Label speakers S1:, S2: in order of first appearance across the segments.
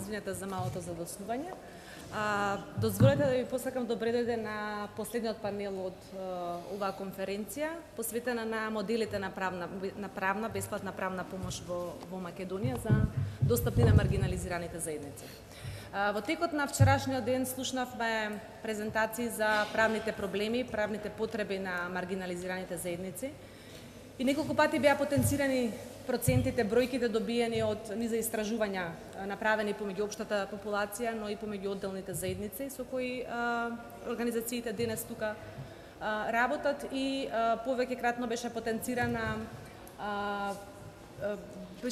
S1: извинете за малото задоснување. Дозволете да ви посакам добре дојде на последниот панел од оваа конференција, посветена на моделите на правна бесплатна правна помош во Македонија за достапни на маргинализираните заедници. Во текот на вчерашниот ден слушнавме презентации за правните проблеми, правните потреби на маргинализираните заедници и неколку пати беа потенцирани процентите, бројките добиени од низа истражувања направени помеѓу општата популација, но и помеѓу одделните заедници со кои организациите денес тука работат и повеќекратно беше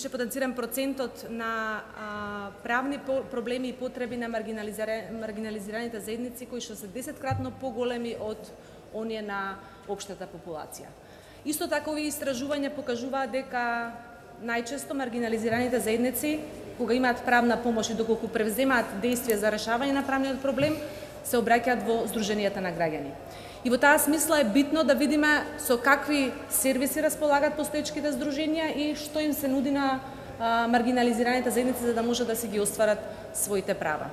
S1: потенциран процентот на правни проблеми и потреби на маргинализираните заедници кои што се 10-кратно поголеми од оние на општата популација. Исто така овие истражувања покажуваат дека најчесто маргинализираните заедници, кога имаат правна помош и доколку превземаат действија за решавање на правниот проблем, се обраќаат во здруженијата на граѓани. И во таа смисла е битно да видиме со какви сервиси располагаат постоечките здруженија и што им се нуди на маргинализираните заедници за да може да си ги остварат своите права.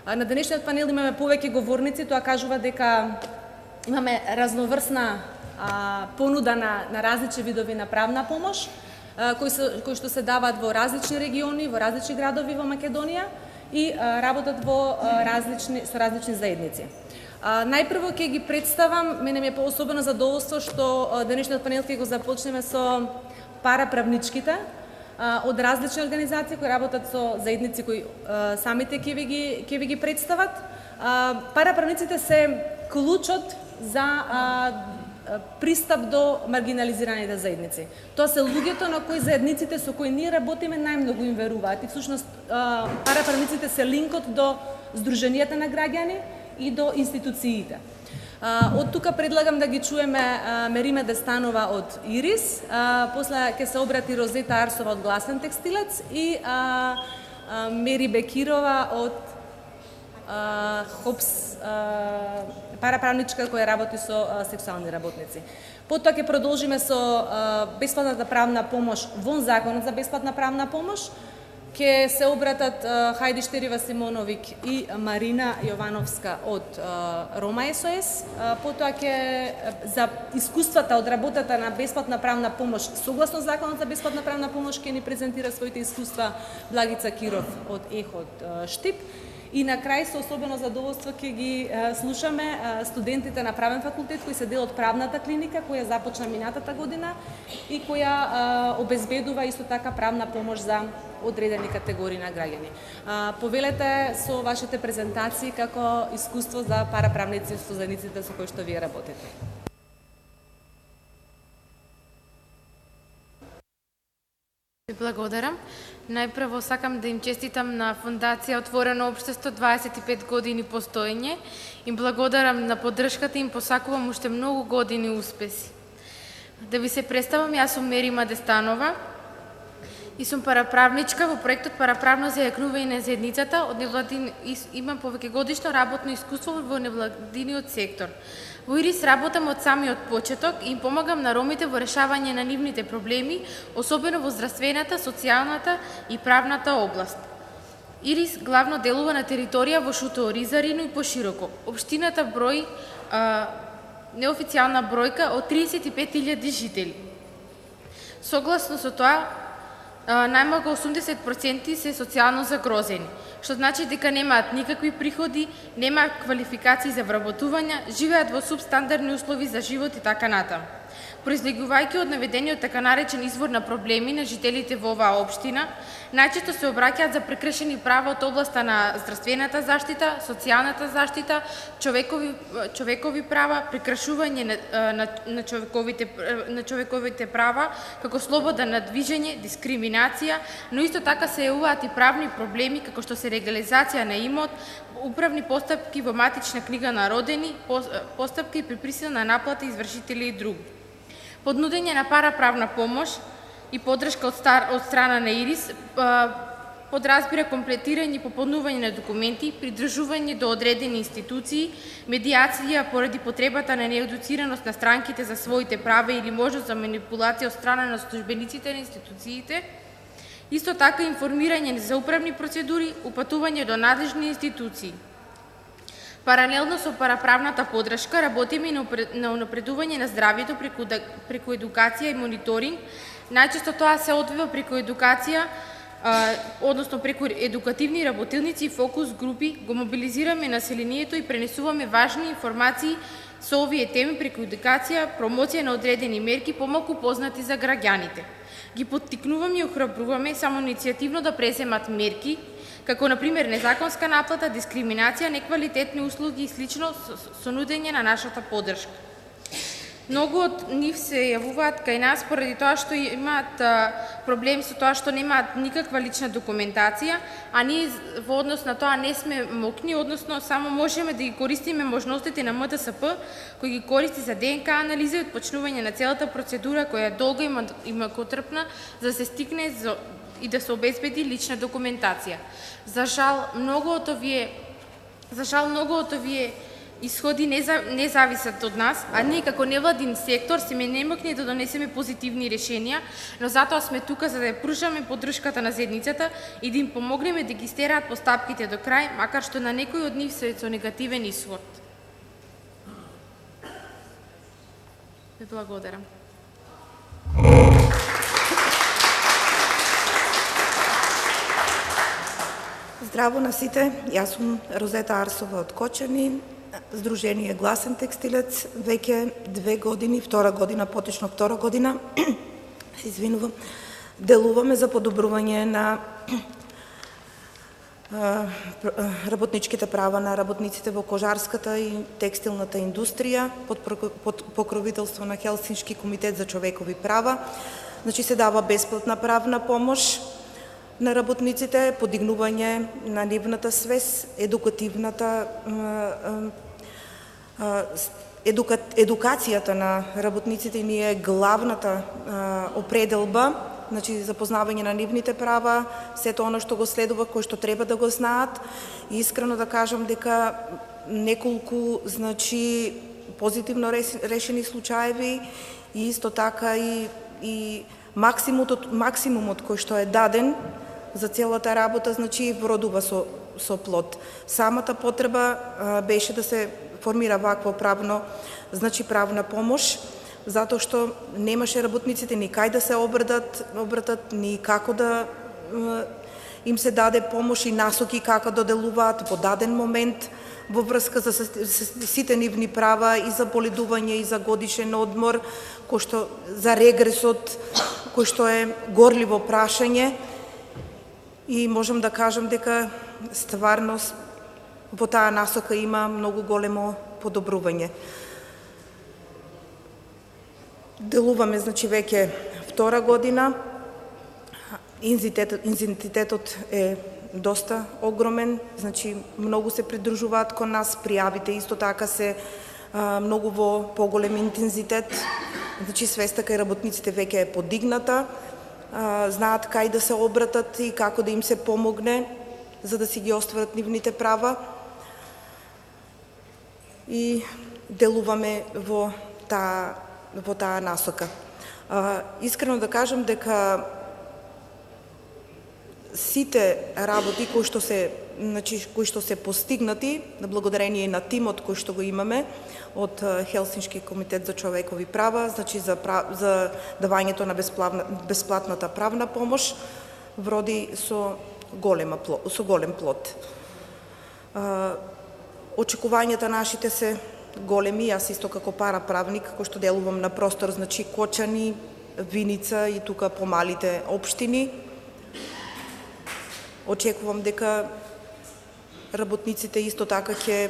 S1: На денешниот панел имаме повеќе говорници, тоа кажува дека имаме разноврсна понуда на различни видови на правна помош, кои што се даваат во различни региони, во различни градови во Македонија и работат со различни заедници. Најпрво ќе ги представам, мене ми е особено задоволство што денешниот панел ќе го започнеме со параправничките од различни организации кои работат со заедници кои самите ќе ви ги представат. Параправниците се клучот за пристап до маргинализираните заедници. Тоа се луѓето на кои заедниците со кои ние работиме најмногу им веруваат и всушност параправниците се линкот до здруженијата на граѓани и до институциите. Од тука предлагам да ги чуеме Мериме Дестанова од Ирис, после ќе се обрати Розета Арсова од Гласен текстилец и Мери Бекирова од Хопс, параправничка која работи со сексуални работници. Потоа ќе продолжиме со бесплатната правна помош вон законот за бесплатна правна помош. Ќе се обратат Хајди Штерива Симоновик и Марина Јовановска од Рома СОС. Потоа за искуствата од работата на бесплатна правна помош согласно законот за бесплатна правна помош ќе ни презентира своите искуства Благица Киров од ЕХОД Штип. И на крај со особено задоволство ќе ги слушаме студентите на правен факултет кои се дел од правната клиника која започна минатата година и која обезбедува исто така правна помош за одредени категории на граѓани. Повелете со вашите презентации како искуство за параправници со заедниците со кои што вие работите.
S2: Благодарам. Најпрво сакам да им честитам на Фондација Отворено општество 25 години постоење. Им благодарам на поддршката и им посакувам уште многу години успеси. Да ви се представам, јас сум Мерима Дестанова и сум параправничка во проектот Параправно зајакнување на заедницата. Имам повеќегодишно работно искуство во невладиниот сектор. Во Ирис работам од самиот почеток и им помагам на ромите во решавање на нивните проблеми, особено во здравствената, социјалната и правната област. Ирис главно делува на територија во Шуто Оризарино и пошироко. Општината брои неофицијална бројка од 35.000 жители. Согласно со тоа, најмалку 80% се социјално загрозени, што значи дека немаат никакви приходи, немаат квалификации за вработување, живеат во субстандардни услови за живот и така натаму. Произлегувајќи од наведениот така наречен извор на проблеми на жителите во оваа општина, најчесто се обраќаат за прекршени права од областа на здравствената заштита, социјалната заштита, човекови права, прекршување на човековите права, како слобода на движење, дискриминација, но исто така се јавуваат и правни проблеми како што се легализација на имот, управни постапки во матична книга на родени, постапки при присилна наплата извршители и други. Поднудење на параправна помош и поддршка од страна на Ирис подразбира комплетирање и пополнување на документи, придржување до одредени институции, медиација поради потребата на неедуцираност на странките за своите права или можност за манипулација од страна на службениците на институциите Исто така информирање за управни процедури, упатување до надлежни институции. Паралелно со параправната поддршка работиме и на унапредување на здравјето преку едукација и мониторинг. Најчесто тоа се одвива преку едукација, односно преку едукативни работилници и фокус групи, го мобилизираме населението и пренесуваме важни информации со овие теми преку едукација, промоција на одредени мерки помалку познати за граѓаните. Ги поттикнуваме и охрабруваме само иницијативно да преземат мерки, како например незаконска наплата, дискриминација, неквалитетни услуги и слично со нудење на нашата поддршка. Многу од нив се јавуваат кај нас поради тоа што имаат проблеми со тоа што немаат никаква лична документација, а ние во однос на тоа не сме мокни, односно само можеме да ги користиме можностите на МТСП, кој ги користи за ДНК анализа и отпочнување на целата процедура која е долга и макотрпна за да се стигне и да се обезбеди лична документација. За жал, многу од овие исходи не зависат од нас, а ние како невладин сектор сме немокни да донесеме позитивни решенија, но затоа сме тука за да ја пружаме поддршката на заедницата и да им помогнеме да ги стераат постапките до крај, макар што на некои од нив се со негативен исход. Ви благодарам.
S3: Здраво на сите, јас сум Розета Арсова од Кочани, Здружение Гласен текстилец, веќе 2 години, поточно втора година, извинувам, делуваме за подобрување на работничките права на работниците во кожарската и текстилната индустрија под покровителство на Хелсиншки комитет за човекови права. Значи се дава бесплатна правна помош на работниците, подигнување на нивната свест, едукацијата на работниците ни е главната определба, значи запознавање на нивните права, сето оно што го следува, кој што треба да го знаат. И искрено да кажам дека неколку, значи, позитивно решени случаеви и исто така и максимумот кој што е даден за целата работа, значи, вродува со плод. Самата потреба беше да се формира ваква правна помош, затоа што немаше работниците ни кај да се обратат, ни како да им се даде помош и насоки како да делуваат во даден момент во врска за сите нивни права и за боледување и за годишен одмор, за регресот, кој што е горливо прашање. И можам да кажам дека стварно во таа насока има многу големо подобрување. Делуваме, значи, веќе втора година. Интензитетот е доста огромен, значи многу се придружуваат кон нас, пријавите исто така се многу во поголем интензитет. Значи свеста кај работниците веќе е подигната, знаат кај да се обратат и како да им се помогне за да си ги остварат нивните права. И делуваме во таа насока. Искрено да кажам дека сите работи кои што се постигнати, благодарение на тимот кој што го имаме од Хелсиншки комитет за човекови права, значи за давањето на бесплатната правна помош, вроди со голем плод. Очекувањата нашите се големи, јас исто како параправник, кој што делувам на простор, значи Кочани, Виница и тука помалите општини. Очекувам дека работниците исто така ќе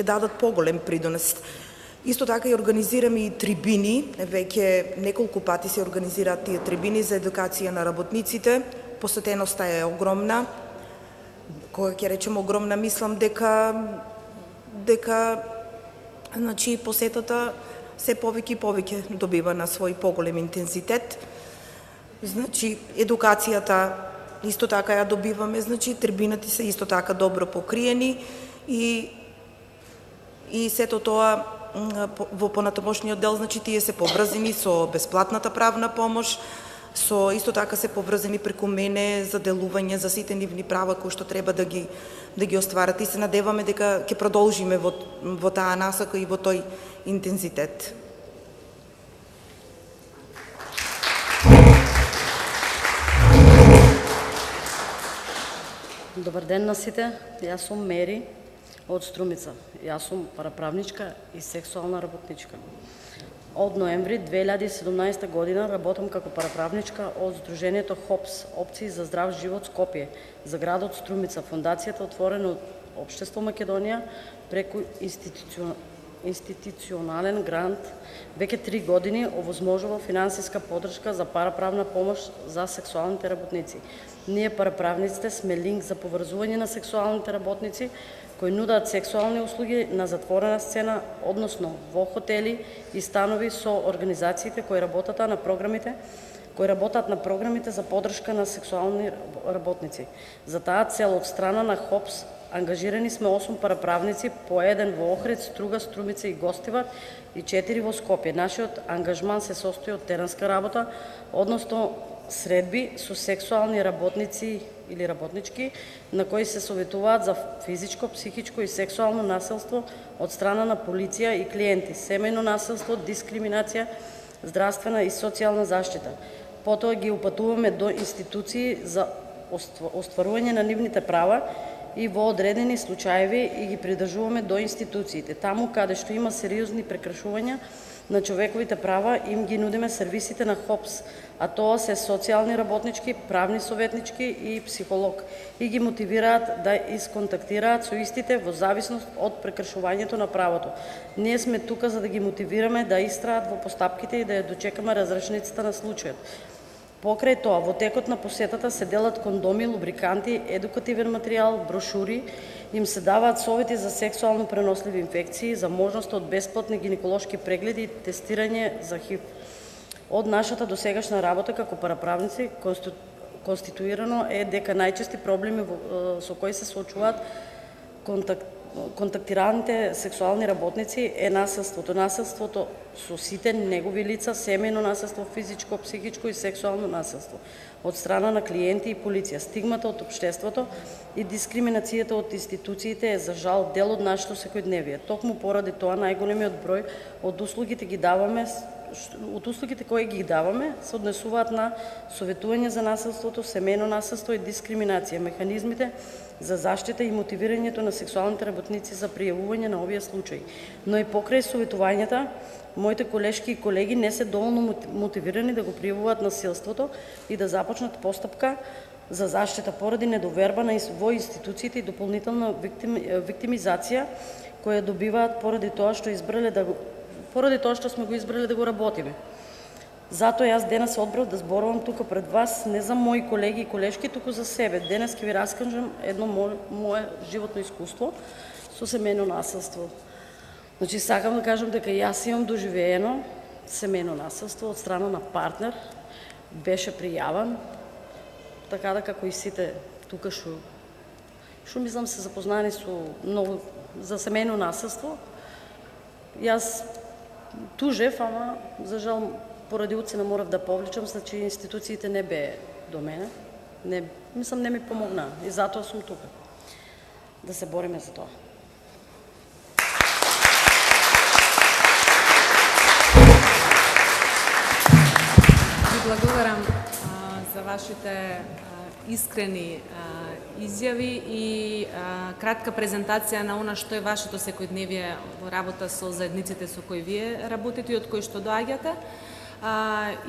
S3: дадат поголем придонес. Исто така и организираме и трибини, веќе неколку пати се организираат тие трибини за едукација на работниците. Посетеноста е огромна. Кога ќе речем огромна, мислам дека значи посетата се повеќе и повеќе добива на свој поголем интензитет. Значи едукацијата исто така ја добиваме, значи трибините се исто така добро покриени и сето тоа во понатамошниот дел, значи тие се поврзани со бесплатната правна помош, со исто така се поврзани преку мене за делување за сите нивни права кои што треба да ги остварат и се надеваме дека ќе продолжиме во таа насока и во тој интензитет.
S4: Добар ден на сите, јас сум Мери од Струмица. Јас сум параправничка и сексуална работничка. Од ноември 2017 година работам како параправничка од Сдруженијето ХОПС, Опции за здрав живот Скопје, за градот Струмица, фондацијата отворена од Општество Македонија преку институционален грант веќе 3 години овозможува финансиска поддршка за параправна помош за сексуалните работници. Ние параправниците сме линк за поврзување на сексуалните работници кои нудат сексуални услуги на затворена сцена, односно во хотели и станови со организациите кои работат на програмите за поддршка на сексуални работници. За таа цел од страна на ХОПС ангажирани сме 8 параправници, по 1 во Охрид, Струга, Струмица и Гостивар и 4 во Скопје. Нашиот ангажман се состои од теренска работа, односно средби со сексуални работници или работнички на кои се советуваат за физичко, психичко и сексуално насилство од страна на полиција и клиенти, семејно насилство, дискриминација, здравствена и социјална заштита. Потоа ги упатуваме до институции за остварување на нивните права и во одредени случаеви и ги придржуваме до институциите. Таму каде што има сериозни прекршувања на човековите права, им ги нудиме сервисите на ХОПС, а тоа се социјални работнички, правни советнички и психолог, и ги мотивираат да исконтактираат со истите во зависност од прекршувањето на правото. Ние сме тука за да ги мотивираме да истраат во постапките и да ја дочекаме разрешницата на случајот. Покрај тоа, во текот на посетата се делат кондоми, лубриканти, едукативен материјал, брошури, им се даваат совети за сексуално преносливи инфекции, за можност од бесплатни гинеколошки прегледи и тестирање за ХИВ. Од нашата досегашна работа како параправници конституирано е дека најчести проблеми со кои се соочуваат контактираните сексуални работници е насилството со сите негови лица, семејно насилство, физичко, психичко и сексуално насилство од страна на клиенти и полиција. Стигмата од општеството и дискриминацијата од институциите е за жал дел од нашето секојдневие. Токму поради тоа најголемиот број од услугите кои ги даваме се однесуваат на советување за насилството, семејно насилство и дискриминација, механизмите за заштита и мотивирањето на сексуалните работници за пријавување на овие случаи. Но и покрај советувањата, моите колешки и колеги не се доволно мотивирани да го пријавуваат насилството и да започнат постапка за заштита поради недоверба во институциите и дополнителна виктимизација која добиваат поради тоа што сме го избрале да го работиме. Затоа јас денес се одбрав да зборувам тука пред вас не за мои колеги и колешки, туку за себе. Денес ќе ви раскажам едно мое животно искуство со семејно насилство. Значи, сакам да кажам дека јас имам доживеено семејно насилство од страна на партнер, беше пријаван, така да како и сите тука што мислам се запознаени со многу за семејно насилство. Јас тужев, ама за жал поради уцена морав да повличам, значи институциите не бе до мене. Не ми помогна и затоа сум тука. Да се бориме за тоа.
S1: Ви благодарам за вашите искрени изјави и кратка презентација на она што е вашето секојдневие во работа со заедниците со кои вие работите и од кои што доаѓате.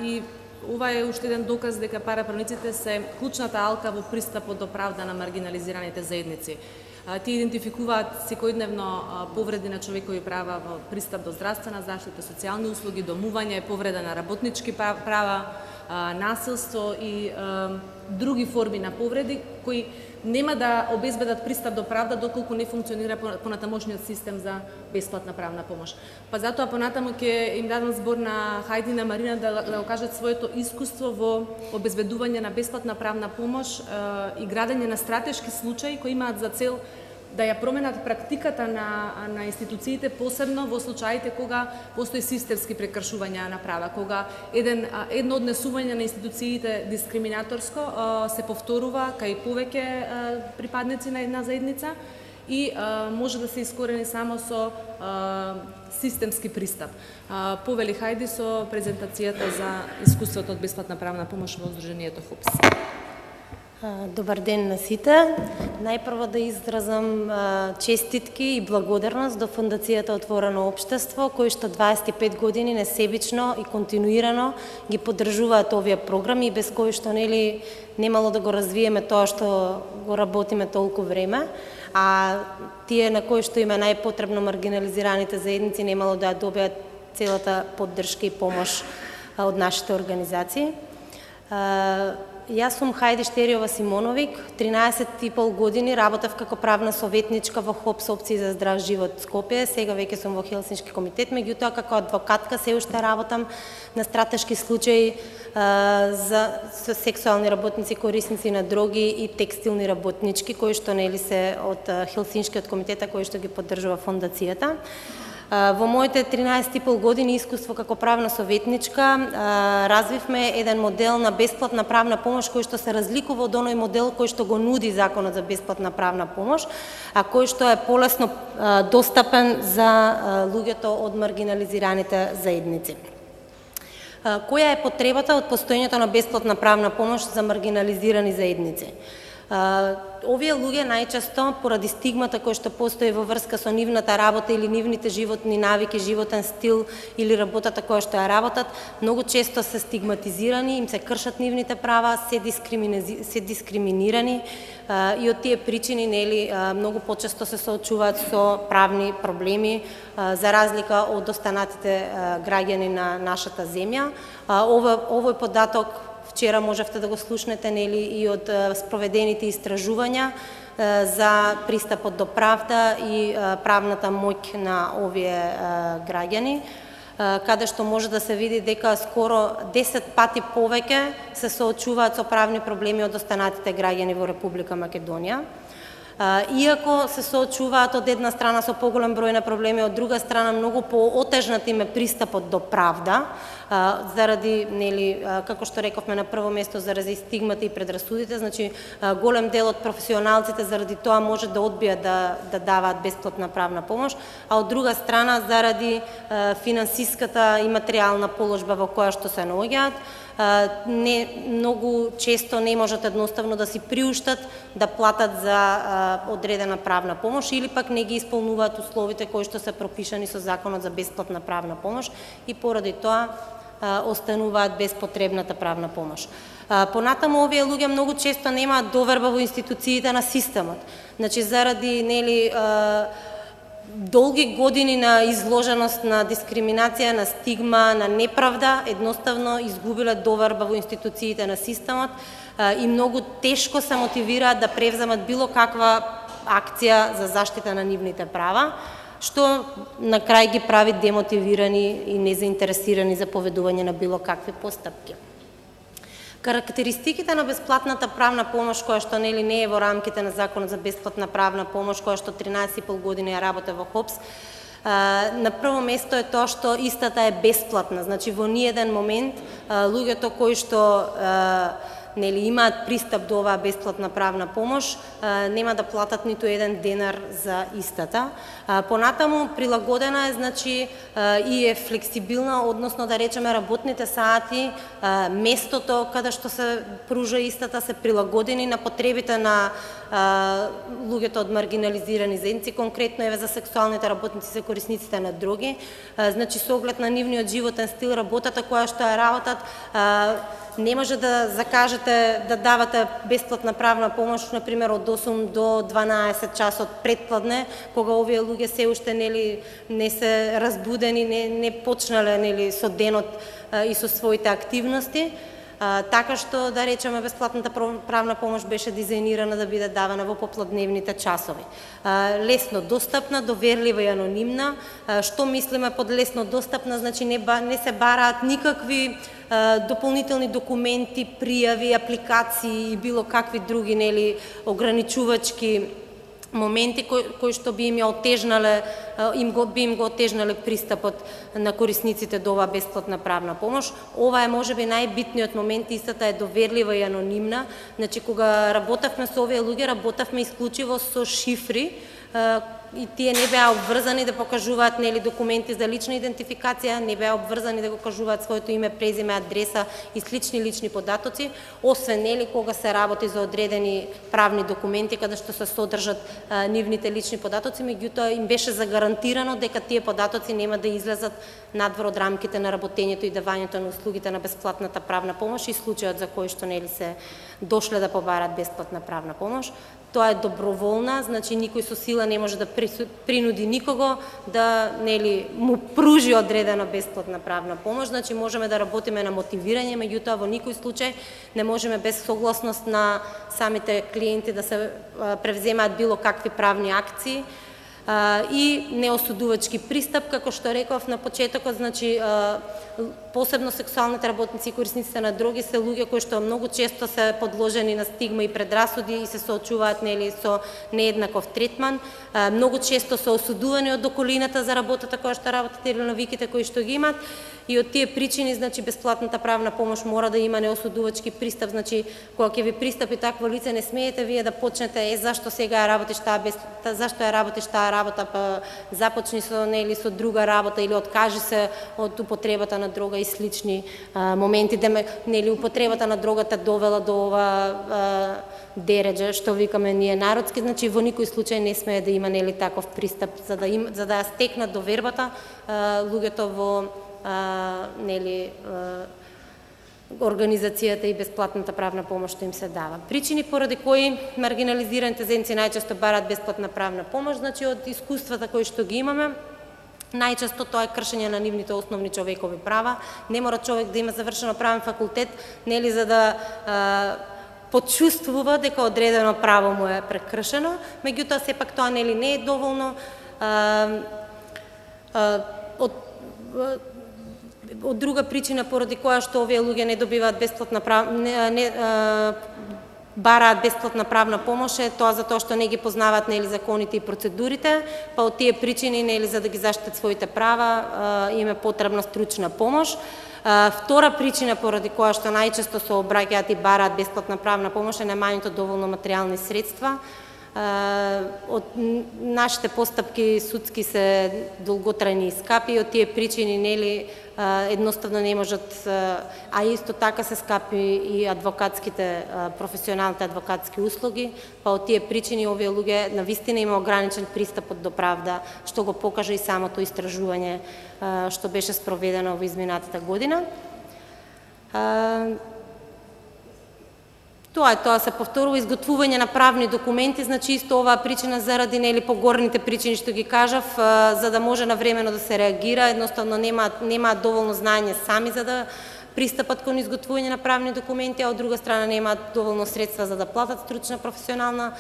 S1: И ова е уште еден доказ дека параправниците се клучната алка во пристапот до правда на маргинализираните заедници. Тие идентификуваат секојдневно повреди на човекови права во пристап до здравствена заштита, социјални услуги, домување, повреда на работнички права, насилство и други форми на повреди кои нема да обезбедат пристап до правда доколку не функционира понатамошниот систем за бесплатна правна помош. Па затоа понатаму ќе им дадам збор на Хајди и на Марина да окажат своето искуство во обезбедување на бесплатна правна помош и градење на стратешки случаи кои имаат за цел да ја променат практиката на институциите, посебно во случаите кога постои системски прекршувања на права, кога едно однесување на институциите дискриминаторско се повторува кај повеќе припадници на една заедница и може да се искорени само со системски пристап. Повели Хајди со презентацијата за искуството од бесплатна правна помош во Сдруженијето ХОПС.
S5: Добар ден на сите. Најпрво да изразам честитки и благодарност до Фондацијата Отворено општество, кои што 25 години несебично и континуирано ги поддржуваат овие програми, без кои што немало да го развиеме тоа што го работиме толку време, а тие на кои што им е најпотребно маргинализираните заедници немало да ја добијат целата поддршка и помош од нашите организации. Јас сум Хајди Штериова Симоновик, 13,5 години работев како правна советничка во ХОПС опции за здрав живот Скопје, сега веќе сум во Хелсиншки комитет, меѓутоа како адвокатка се уште работам на стратешки случаи за сексуални работници, корисници на дроги и текстилни работнички, кои што се од Хелсиншкиот комитет, кои што ги поддржува фондацијата. Во моите 13,5 години искуство како правна советничка развивме еден модел на бесплатна правна помош кој што се разликува од оној модел кој што го нуди Законот за бесплатна правна помош, а кој што е полесно достапен за луѓето од маргинализираните заедници. Која е потребата од постоењето на бесплатна правна помош за маргинализирани заедници? Овие луѓе најчесто, поради стигмата која што постои во врска со нивната работа или нивните животни навики, животен стил или работата која што ја работат, многу често се стигматизирани, им се кршат нивните права, се дискриминирани и од тие причини многу почесто се соочуваат со правни проблеми за разлика од останатите граѓани на нашата земја. Овој податок вчера можевте да го слушнете и од спроведените истражувања за пристапот до правда и правната моќ на овие граѓани, каде што може да се види дека скоро 10 пати повеќе се соочуваат со правни проблеми од останатите граѓани во Република Македонија. Иако се соочуваат од една страна со поголем број на проблеми, од друга страна многу поотежнат им е пристапот до правда, заради, како што рековме на прво место, заради стигмата и предрасудите, значи голем дел од професионалците заради тоа може да одбијат да даваат бесплатна правна помош, а од друга страна заради финансиската и материјална положба во која што се наоѓаат, многу често не можат едноставно да си приуштат да платат за одредена правна помош или пак не ги исполнуваат условите кои што се пропишани со Законот за бесплатна правна помош и поради тоа остануваат без потребната правна помош. Понатаму овие луѓе многу често немаат доверба во институциите на системот. Значи заради долги години на изложеност на дискриминација, на стигма, на неправда, едноставно изгубиле доверба во институциите на системот и многу тешко се мотивираат да превземат било каква акција за заштита на нивните права, што на крај ги прави демотивирани и незаинтересирани за поведување на било какви постапки. Карактеристиките на бесплатната правна помош, која што не е во рамките на Законот за бесплатна правна помош, која што 13,5 години ја работи во ХОПС, на прво место е тоа што истата е бесплатна. Значи во ниеден момент луѓето кои што имаат пристап до оваа бесплатна правна помош, нема да платат ниту еден денар за истата. Понатаму прилагодена е, значи, и е флексибилна, односно да речеме работните сати, местото каде што се пружа истата се прилагодени на потребите на луѓето од маргинализирани заедници, конкретно еве за сексуалните работници, за корисниците на дроги. Значи со оглед на нивниот животен стил, работата која што ја работат, не може да закажете да давате бесплатна правна помош, например, од 8 до 12 часот предпладне, кога овие луѓе се уште не се разбудени, не почнале со денот и со своите активности. Така што, да речеме, бесплатната правна помош беше дизајнирана да биде давана во попладневните часови. Лесно достапна, доверлива и анонимна. Што мислиме под лесно достапна? Значи не се бараат никакви дополнителни документи, пријави, апликации и било какви други ограничувачки моменти кои што би им го отежнале пристапот на корисниците до оваа бесплатна правна помош. Ова е можеби најбитниот момент, истата е доверлива и анонимна. Значи кога работевме со овие луѓе, работевме исклучиво со шифри, и тие не беа обврзани да покажуваат документи за лична идентификација, не беа обврзани да го кажуваат своето име, презиме, адреса и слични лични податоци, освен кога се работи за одредени правни документи каде што се содржат нивните лични податоци, меѓутоа им беше загарантирано дека тие податоци нема да излезат надвор од рамките на работењето и давањето на услугите на бесплатната правна помош и случајот за кој што се дошле да побарат бесплатна правна помош. Тоа е доброволна, значи никој со сила не може да принуди никого да му пружи одредена бесплатна правна помош, значи можеме да работиме на мотивирање, меѓутоа во никој случај не можеме без согласност на самите клиенти да се превземаат било какви правни акции и неосудувачки пристап, како што реков на почетокот, значи посебно сексуалните работници и корисниците на дроги се луѓе кои што многу често се подложени на стигма и предрасуди и се соочуваат со нееднаков третман. Многу често се осудувани од околината за работата која што работат или навиките кои што ги имат. И од тие причини, значи, бесплатната правна помош мора да има неосудувачки пристап. Значи, кога ќе ви пристапи такво лице, не смеете вие да почнете зашто сега работиш зашто ја работиш таа работа, па започни со друга работа или откажи се од употребата на дрога и слични моменти, употребата на дрогата довела до ова дередже, што викаме ние народски, значи во никој случај не смее да има таков пристап за да ја стекнат довербата луѓето во организацијата и бесплатната правна помош што им се дава. Причини поради кои маргинализираните заедници најчесто бараат бесплатна правна помош, значи од искуствата кои што ги имаме, најчесто тоа е кршење на нивните основни човекови права. Не мора човек да има завршено правен факултет, за да почувствува дека одредено право му е прекршено, меѓутоа сепак тоа не е доволно. Од друга причина поради која што овие луѓе не добиваат бесплатна бараат бесплатна правна помош е тоа затоа што не ги познаваат законите и процедурите, па од тие причини за да ги заштитат своите права им е потребна стручна помош. Втора причина поради која што најчесто се обраќаат и бараат бесплатна правна помош е немањето доволно материјални средства. Од нашите постапки судски се долготрајни и скапи, од тие причини едноставно не можат, а исто така се скапи и адвокатските, професионалните адвокатски услуги, па од тие причини овие луѓе навистина има ограничен пристап до правда, што го покажа и самото истражување што беше спроведено во изминатата година. Тоа се повторува, изготвување на правни документи, значи исто оваа причина заради погорните причини што ги кажав, за да може навремено да се реагира, едноставно немаат доволно знаење сами за да пристапат кон изготвување на правни документи, а од друга страна немаат доволно средства за да платат стручна професионална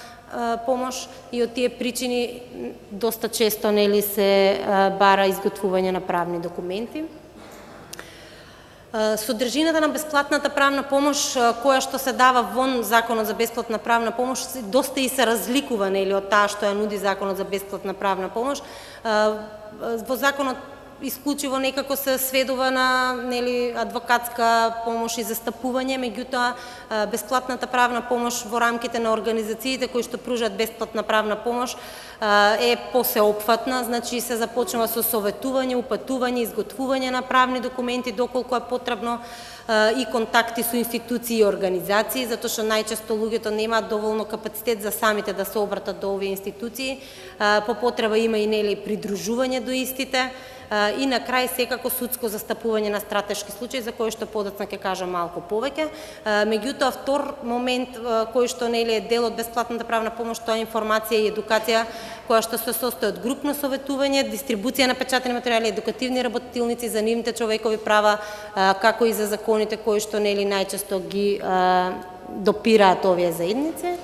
S5: помош и од тие причини доста често се бара изготвување на правни документи. Содржината на бесплатната правна помош која што се дава вон Законот за бесплатна правна помош доста и се разликува од таа што ја нуди Законот за бесплатна правна помош. Во Законот исклучиво некако се сведува на адвокатска помош и застапување, меѓутоа бесплатната правна помош во рамките на организациите кои што пружат бесплатна правна помош е посеопфатна, значи се започнува со советување, упатување, изготвување на правни документи доколку е потребно и контакти со институции и организации, затоа што најчесто луѓето немаат доволно капацитет за самите да се обратат до овие институции, по потреба има и придружување до истите, и на крај секако судско застапување на стратешки случаи за кој што подоцна ќе кажам малку повеќе. Меѓутоа втор момент кој што е дел од бесплатната правна помош, тоа е информација и едукација која што се состои од групно советување, дистрибуција на печатени материјали, едукативни работилници за нивните човекови права, како и за законите кои што најчесто ги допираат овие заедници.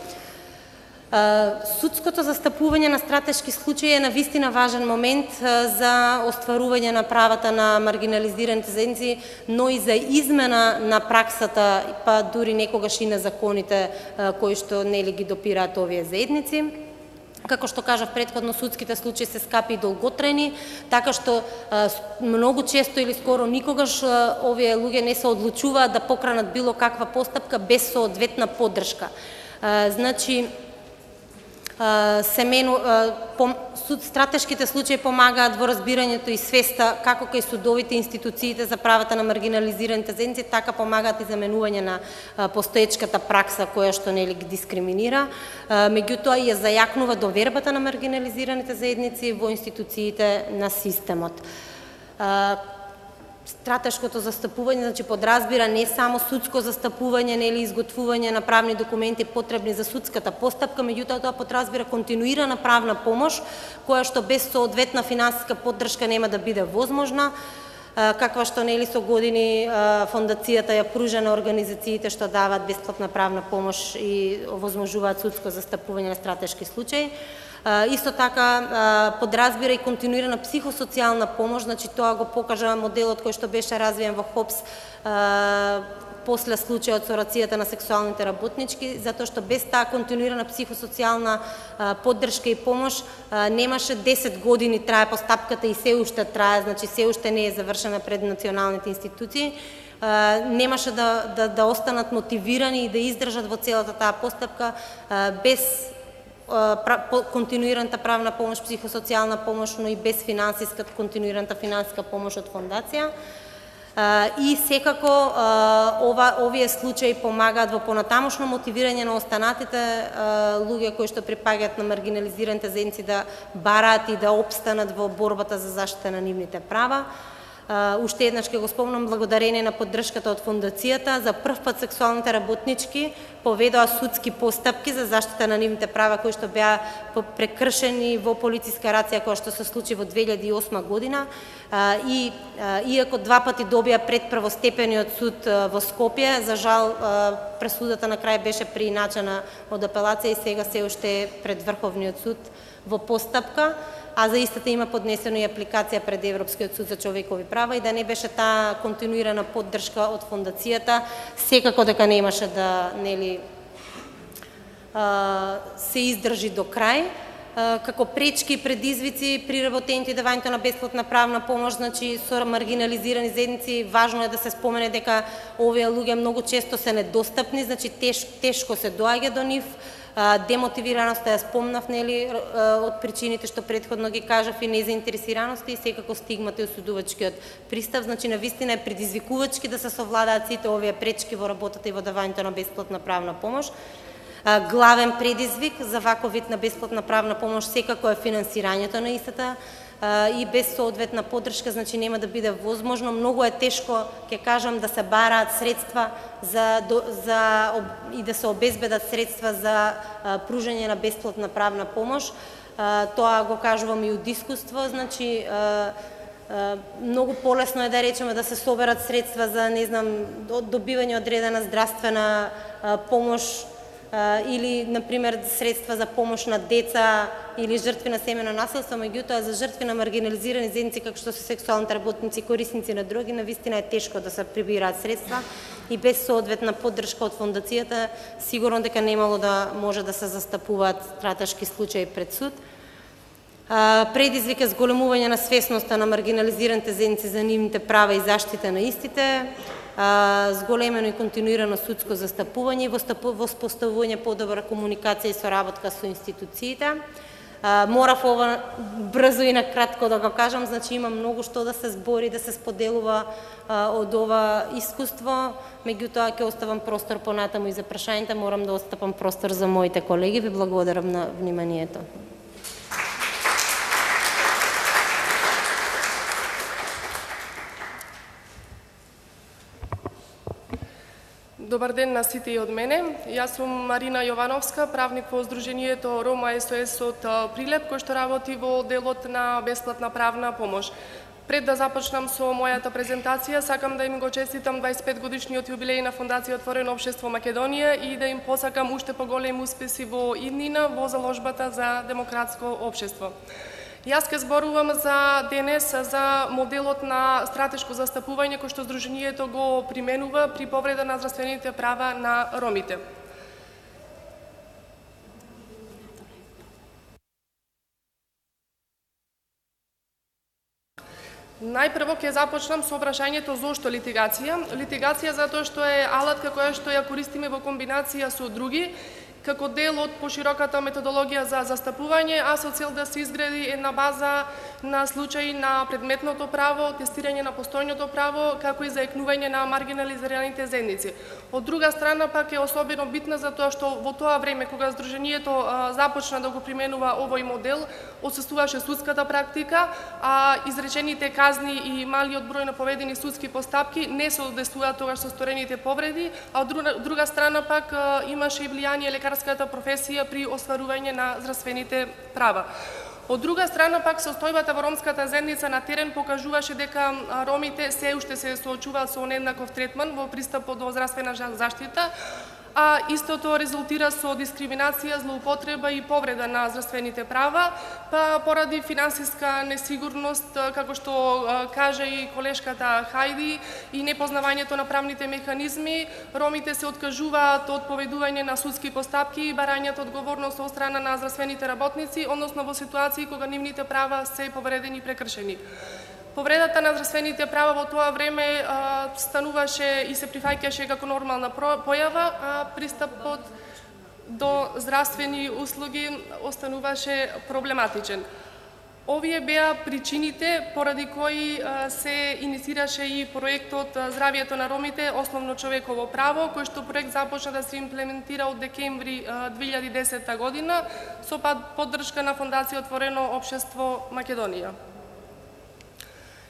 S5: Судското застапување на стратешки случаи е навистина важен момент за остварување на правата на маргинализираните заедници, но и за измена на праксата, па дури некогаш и на законите кои што ги допираат овие заедници. Како што кажав претходно, судските случаи се скапи и долготрајни, така што многу често или скоро никогаш овие луѓе не се одлучуваат да покранат било каква постапка без соодветна поддршка. Значи, стратешките случаи помагаат во разбирањето и свеста како кај судовите институциите за правата на маргинализираните заедници, така помагаат и заменување на постоечката пракса која што нели ги дискриминира, меѓутоа и ја зајакнува довербата на маргинализираните заедници во институциите на системот. Стратешкото застапување, значи подразбира не само судско застапување, нели изготвување на правни документи потребни за судската постапка, меѓутоа тоа подразбира континуирана правна помош, која што без соодветна финансиска поддршка нема да биде возможна, каква што нели со години фондацијата ја пружа на организациите што даваат бесплатна правна помош и овозможуваат судско застапување на стратешки случаи. Исто така подразбира и континуирана психосоцијална помош, значи тоа го покажа моделот кој што беше развиен во ХОПС после случајот со рацијата на сексуалните работнички, затоа што без таа континуирана психосоцијална поддршка и помош немаше 10 години трае постапката и се уште трае, значи се уште не е завршена пред националните институции, немаше да останат мотивирани и да издржат во целата таа постапка без континуираната правна помош, психосоцијална помош, но и без континуираната финансиска помош од фондација. И секако овие случаи помагаат во понатамошно мотивирање на останатите луѓе кои што припаѓаат на маргинализираните заедници да бараат и да опстанат во борбата за заштита на нивните права. Уште еднаш ќе го спомнам, благодарение на поддршката од фондацијата, за прв пат сексуалните работнички поведоа судски постапки за заштита на нивните права кои што беа прекршени во полициска рација која што се случи во 2008 година и иако два пати добија пред првостепениот суд во Скопје, за жал пресудата на крај беше преиначена од апелација и сега се уште пред Врховниот суд во постапка, а за истата има поднесено и апликација пред Европскиот суд за човекови права и да не беше таа континуирана поддршка од фондацијата, секако дека немаше да нели се издржи до крај. Како пречки и предизвици при работењето и давањето на бесплатна правна помош, значи со маргинализирани заедници, важно е да се спомене дека овие луѓе многу често се недостапни, значи тешко се доаѓа до нив. Демотивираноста ја спомнав, нели, од причините што претходно ги кажав, и незаинтересираноста и секако стигмата и осудувачкиот пристав, значи навистина е предизвикувачки да се совладаат сите овие пречки во работата и во давањето на бесплатна правна помош. Главен предизвик за ваков вид на бесплатна правна помош секако е финансирањето на истата и без соодветна поддршка, значи нема да биде возможно. Многу е тешко, ќе кажам, да се бараат средства и да се обезбедат средства за пружање на бесплатна правна помош. Тоа го кажувам и од искуство, значи многу полесно е да речеме да се соберат средства за, не знам, добивање одредена здравствена помош или, например, средства за помош на деца или жртви на семено насилство, меѓутоа за жртви на маргинализирани заедници како што се сексуалните работници, корисници на дроги, навистина е тешко да се прибираат средства и без соодветна поддршка од фондацијата сигурно дека немало да може да се застапуваат стратешки случаи пред суд. Предизвик е зголемување на свесноста на маргинализираните заедници за нивните права и заштита на истите, зголемено и континуирано судско застапување и воспоставување подобра комуникација и соработка со институциите. Морав ова брзо и накратко да го кажам, значи има многу што да се збори, да се споделува од ова искуство, меѓутоа ќе оставам простор понатаму и за прашањата, морам да оставам простор за моите колеги. Ви благодарам на вниманието.
S6: Добар ден на сите и од мене. Јас сум Марина Јовановска, правник во Сдруженијето Рома СОС од Прилеп, кој што работи во делот на бесплатна правна помош. Пред да започнам со мојата презентација, сакам да им го честитам 25 годишниот јубилеј на Фондација Отворено општество Македонија и да им посакам уште поголеми успеси во иднина во заложбата за демократско општество. Јас ке зборувам за денес за моделот на стратешко застапување кој што Сдруженијето го применува при повреда на здравствените права на ромите. Најпрво ќе започнам со прашањето зошто литигација. Литигација затоа што е алатка која што ја користиме во комбинација со други, како дел од пошироката методологија за застапување, а со цел да се изгради една база на случаи на предметното право, тестирање на постојното право, како и заекнување на маргинализираните заедници. Од друга страна пак е особено битна затоа што во тоа време кога Сдруженијето започна да го применува овој модел, отсуствуваше судската практика, а изречените казни и малиот број на поведени судски постапки не се одесуваат тогаш со сторените повреди, а од друга страна пак имаше и влијание лекарската професија при остварување на здравствените права. Од друга страна пак состојбата во ромската заедница на терен покажуваше дека ромите се уште се соочуваат со нееднаков третман во пристапот до здравствена заштита, а истото резултира со дискриминација, злоупотреба и повреда на здравствените права, па поради финансиска несигурност, како што кажа и колешката Хајди, и непознавањето на правните механизми, ромите се откажуваат од поведување на судски постапки и барањето одговорност од страна на здравствените работници, односно во ситуации кога нивните права се повредени и прекршени. Повредата на здравствените права во тоа време стануваше и се прифаќаше како нормална појава, а пристапот до здравствени услуги остануваше проблематичен. Овие беа причините поради кои се инициираше и проектот Здравјето на ромите, основно човеково право, кој што проект започна да се имплементира од декември 2010 година со поддршка на Фондација Отворено општество Македонија.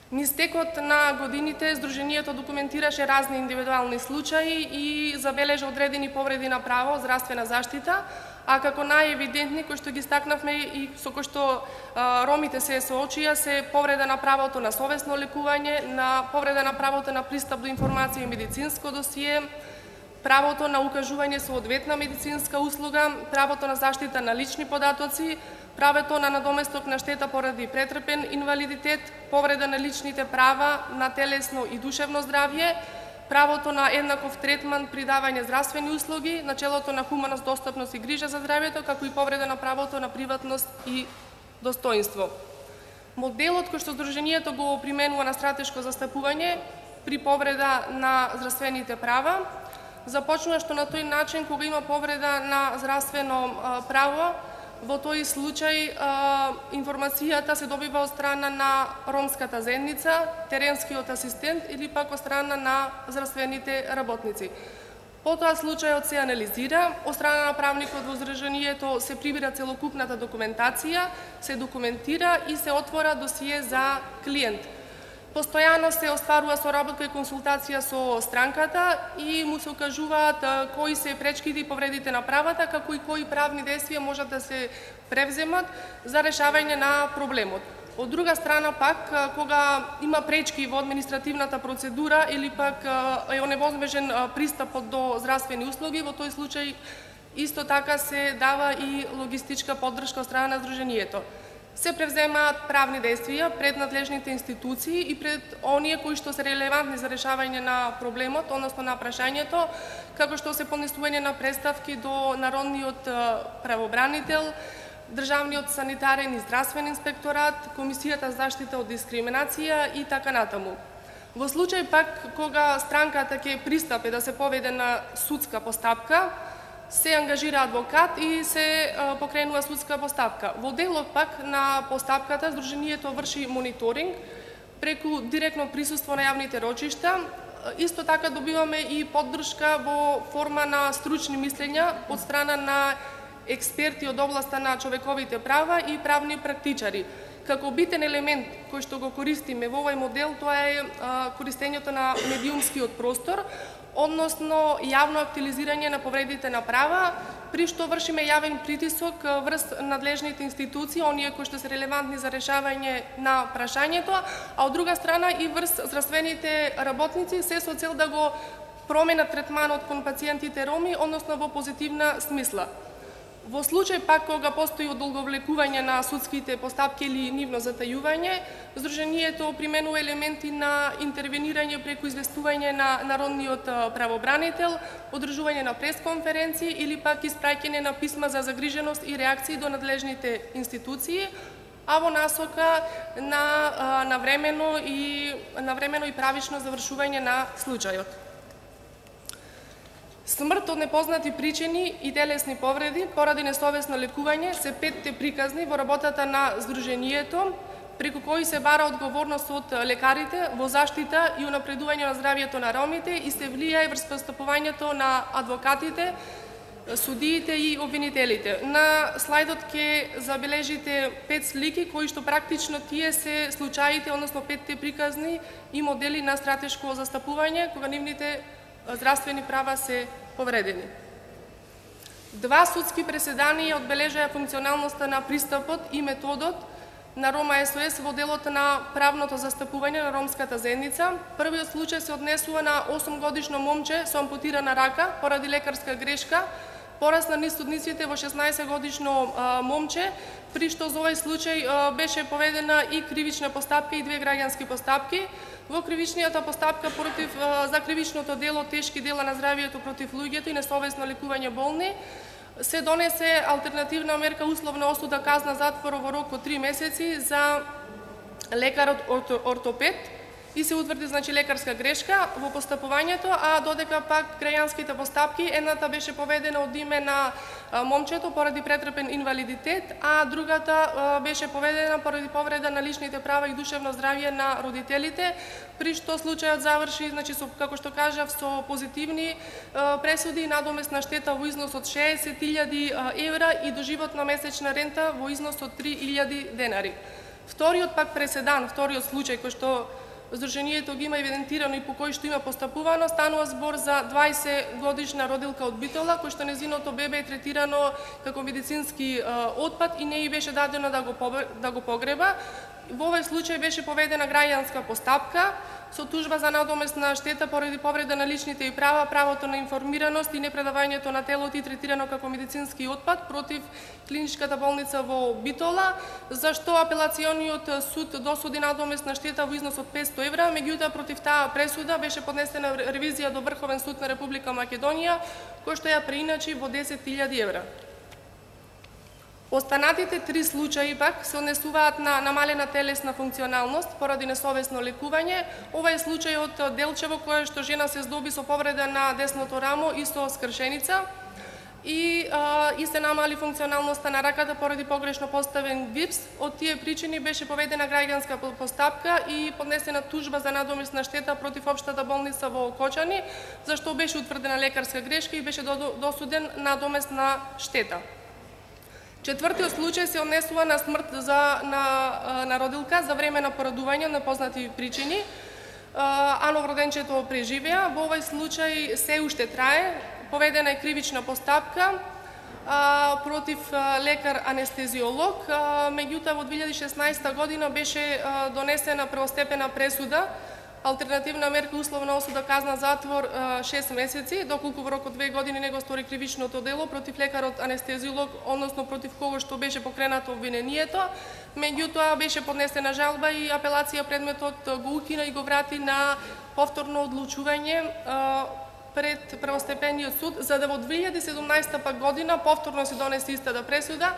S6: Низ текот на годините Сдруженијето документираше разни индивидуални случаи и забележа одредени повреди на право, здравствена заштита, а како најевидентни, кои што ги стакнавме и со кои што ромите се соочија, се повреда на правото на совесно лекување, на повреда на правото на пристап до информација и медицинско досие, правото на укажување со одветна медицинска услуга, правото на заштита на лични податоци, правото на надоместок на штета поради претрпен инвалидитет, повреда на личните права на телесно и душевно здравје, правото на еднаков третман при давање здравствени услуги, начелото на хуманост, достапност и грижа за здравјето, како и повреда на правото на приватност и достоинство. Моделот кој што Сдруженијето го применува на стратешко застапување при повреда на здравствените права започнува што на тој начин кога има повреда на здравствено право. Во тој случај информацијата се добива од страна на ромската заедница, теренскиот асистент или пак од страна на здравствените работници. Потоа случајот се анализира, од страна на правникот во Сдруженијето се прибира целокупната документација, се документира и се отвора досие за клиент. Постојано се остварува соработка и консултација со странката и му се укажуваат кои се пречките и повредите на правата, како и кои правни действија можат да се превземат за решавање на проблемот. Од друга страна пак, кога има пречки во административната процедура или пак е оневозможен пристапот до здравствени услуги, во тој случај исто така се дава и логистичка поддршка од страна на Сдруженијето. Се превземаат правни действија пред надлежните институции и пред оние кои што се релевантни за решавање на проблемот, односно на прашањето, како што се поднесување на представки до Народниот правобранител, Државниот санитарен и здравствен инспекторат, Комисијата за заштита од дискриминација и така натаму. Во случај пак кога странката ќе пристапи да се поведе на судска постапка, се ангажира адвокат и се покренува судска постапка. Во делот пак на постапката Сдруженијето врши мониторинг преку директно присуство на јавните рочишта. Исто така добиваме и поддршка во форма на стручни мислења од страна на експерти од областа на човековите права и правни практичари. Како битен елемент кој што го користиме во овој модел, тоа е користењето на медиумскиот простор, односно јавно актуализирање на повредите на права, при што вршиме јавен притисок врз надлежните институции, оние кои што се релевантни за решавање на прашањето, а од друга страна и врз здравствените работници, се со цел да го променат третманот кон пациентите роми, односно во позитивна смисла. Во случај пак кога постои одолговлекување на судските постапки или нивно затајување, Сдруженијето применува елементи на интервенирање преку известување на Народниот правобранител, одржување на пресконференции или пак испраќање на писма за загриженост и реакции до надлежните институции, а во насока на навремено и правично завршување на случајот. Смрт од непознати причини и телесни повреди поради несовесно лекување се 5 приказни во работата на Сдруженијето, преку кои се бара одговорност од лекарите во заштита и унапредување на здравјето на ромите и се влијае врз постапувањето на адвокатите, судиите и обвинителите. На слайдот ќе забележите 5 слики кои што практично тие се случаите, односно 5 приказни и модели на стратешко застапување кога нивните здравствени права се повредени. 2 судски преседани одбележаа функционалноста на пристапот и методот на Рома СОС во делот на правното застапување на ромската заедница. Првиот случај се однесува на 8-годишно момче со ампутирана рака поради лекарска грешка, порасна низ судниците во 16-годишно момче, при што за овој случај беше поведена и кривична постапка и 2 граѓански постапки. Во кривичнијата постапка за кривичното дело тешки дела на здравјето против луѓето и несовесно лекување болни, се донесе алтернативна мерка условна осуда казна затвор во рок од 3 месеци за лекарот ортопед и се утврди лекарска грешка во постапувањето, а додека пак граѓанските постапки, едната беше поведена од име на момчето поради претрпен инвалидитет, а другата беше поведена поради повреда на личните права и душевно здравје на родителите, при што случајот заврши, како што кажав, со позитивни пресуди и надомесна штета во износ од 60.000 евра и доживотна месечна рента во износ од 3.000 денари. Вториот пак преседан, вториот случај кој што Сдруженијето ги има евидентирано и по кој што има постапувано, станува збор за 20-годишна родилка од Битола, кој што незиното бебе е третирано како медицински отпад и не ѝ беше дадено да го погреба. Во овој случај беше поведена граѓанска постапка со тужба за надомесна штета поради повреда на личните и права, правото на информираност и непредавањето на телото и третирано како медицински отпад против клиничката болница во Битола, за што апелациониот суд досуди надомесна штета во износ од 500 евра, меѓутоа против таа пресуда беше поднесена ревизија до Врховен суд на Република Македонија, кој што ја преиначи во 10.000 евра. Останатите 3 случаи пак се однесуваат на намалена телесна функционалност поради несовесно лекување. Ова е случај од Делчево, кое што жена се здоби со повреда на десното рамо и со скршеница и се намали функционалноста на раката поради погрешно поставен гипс. Од тие причини беше поведена граѓанска постапка и поднесена тужба за надомесна штета против општата болница во Кочани, за што беше утврдена лекарска грешка и беше досуден надомесна штета. Четвртиот случај се однесува на смрт на родилка за време на порадување на познати причини, а новороденчето преживеа. Во овој случај се уште трае, поведена е кривична постапка против лекар анестезиолог, меѓутоа во 2016 година беше донесена првостепена пресуда, алтернативна мерка условна осуда казна затвор 6 месеци, доколку во рок од 2 години не го стори кривичното дело против лекарот анестезиолог, односно против кого што беше покренато обвинението. Меѓутоа беше поднесена жалба и апелација, предметот го укина и го врати на повторно одлучување пред првостепениот суд, за да во 2017 пак година повторно се донесе истата пресуда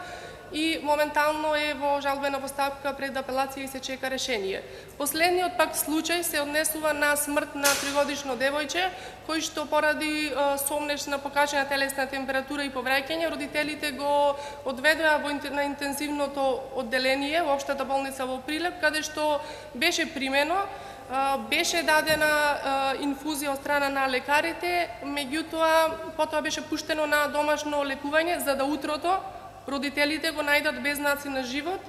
S6: и моментално е во жалбена постапка пред апелација и се чека решение. Последниот пак случај се однесува на смрт на 3-годишно девојче, кој што поради сомнешна покачена телесна температура и повраќање, родителите го одведоа на интензивното одделение во општата болница во Прилеп, каде што беше примено, беше дадена инфузија од страна на лекарите, меѓутоа потоа беше пуштено на домашно лекување за да утрото родителите го најдат без знаци на живот,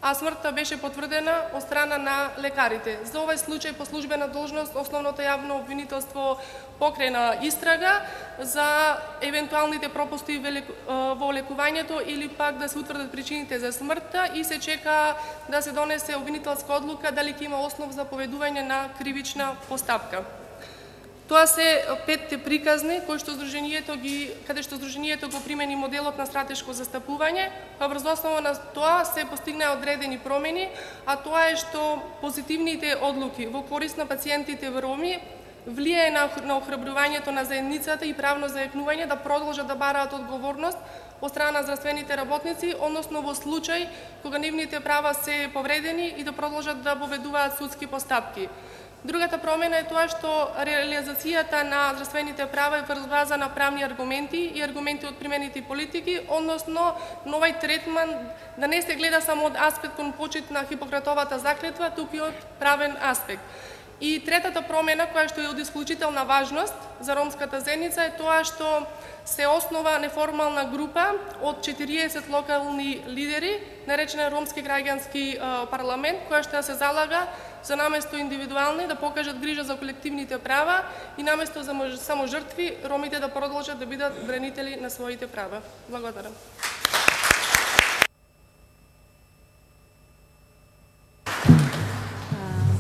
S6: а смртта беше потврдена од страна на лекарите. За овој случај по службена должност Основното јавно обвинителство покрена истрага за евентуалните пропусти во лекувањето или пак да се утврдат причините за смртта и се чека да се донесе обвинителска одлука дали ќе има основ за поведување на кривична постапка. Тоа се 5 приказни каде што Сдруженијето го примени моделот на стратешко застапување, па врз основа на тоа се постигнаа одредени промени, а тоа е што позитивните одлуки во корист на пациентите во Роми влијае на охрабрувањето на заедницата и правно зајакнување да продолжат да бараат одговорност од страна на здравствените работници, односно во случај кога нивните права се повредени и да продолжат да поведуваат судски постапки. Другата промена е тоа што реализацијата на здравствените права е врз база на правни аргументи и аргументи од применети политики, односно новај третман да не се гледа само од аспект кон почит на Хипократовата заклетва, туку и од правен аспект. И третата промена, која што е од исклучителна важност за ромската заедница, е тоа што се основа неформална група од 40 локални лидери, наречена Ромски граѓански парламент, која што се залага за наместо индивидуални да покажат грижа за колективните права и наместо за само жртви, ромите да продолжат да бидат бранители на своите права. Благодарам.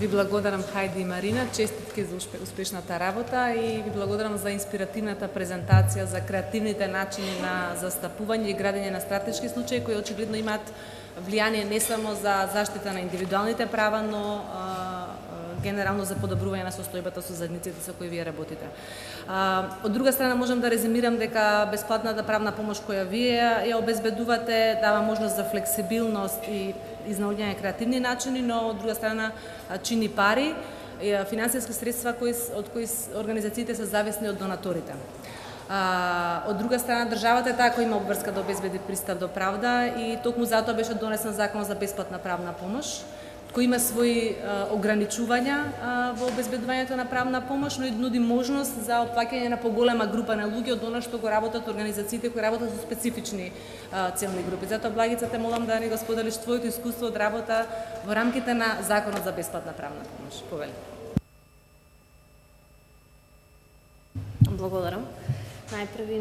S1: Ви благодарам Хајди и Марина, честитки за успешната работа и ви благодарам за инспиративната презентација, за креативните начини на застапување и градење на стратешки случаи кои очигледно имаат влијание не само за заштита на индивидуалните права, но генерално за подобрување на состојбата со заедниците со кои вие работите. Од друга страна можам да резимирам дека бесплатната правна помош која вие ја обезбедувате дава можност за флексибилност и изнаоѓање креативни начини, но од друга страна чини пари, финансиски средства од кои организациите се зависни од донаторите. Од друга страна, државата е таа која има обврска да обезбеди пристап до правда и токму затоа беше донесен закон за бесплатна правна помош, кој има своји ограничувања во обезбедувањето на правна помош, но и нуди можност за опфаќање на поголема група на луѓе од она што го работат организациите кои работат со специфични целни групи. Затоа, Благица, те молам да ни го споделиш твоето искуство од работа во рамките на Законот за бесплатна правна помош. Повели.
S7: Благодарам. Најпрви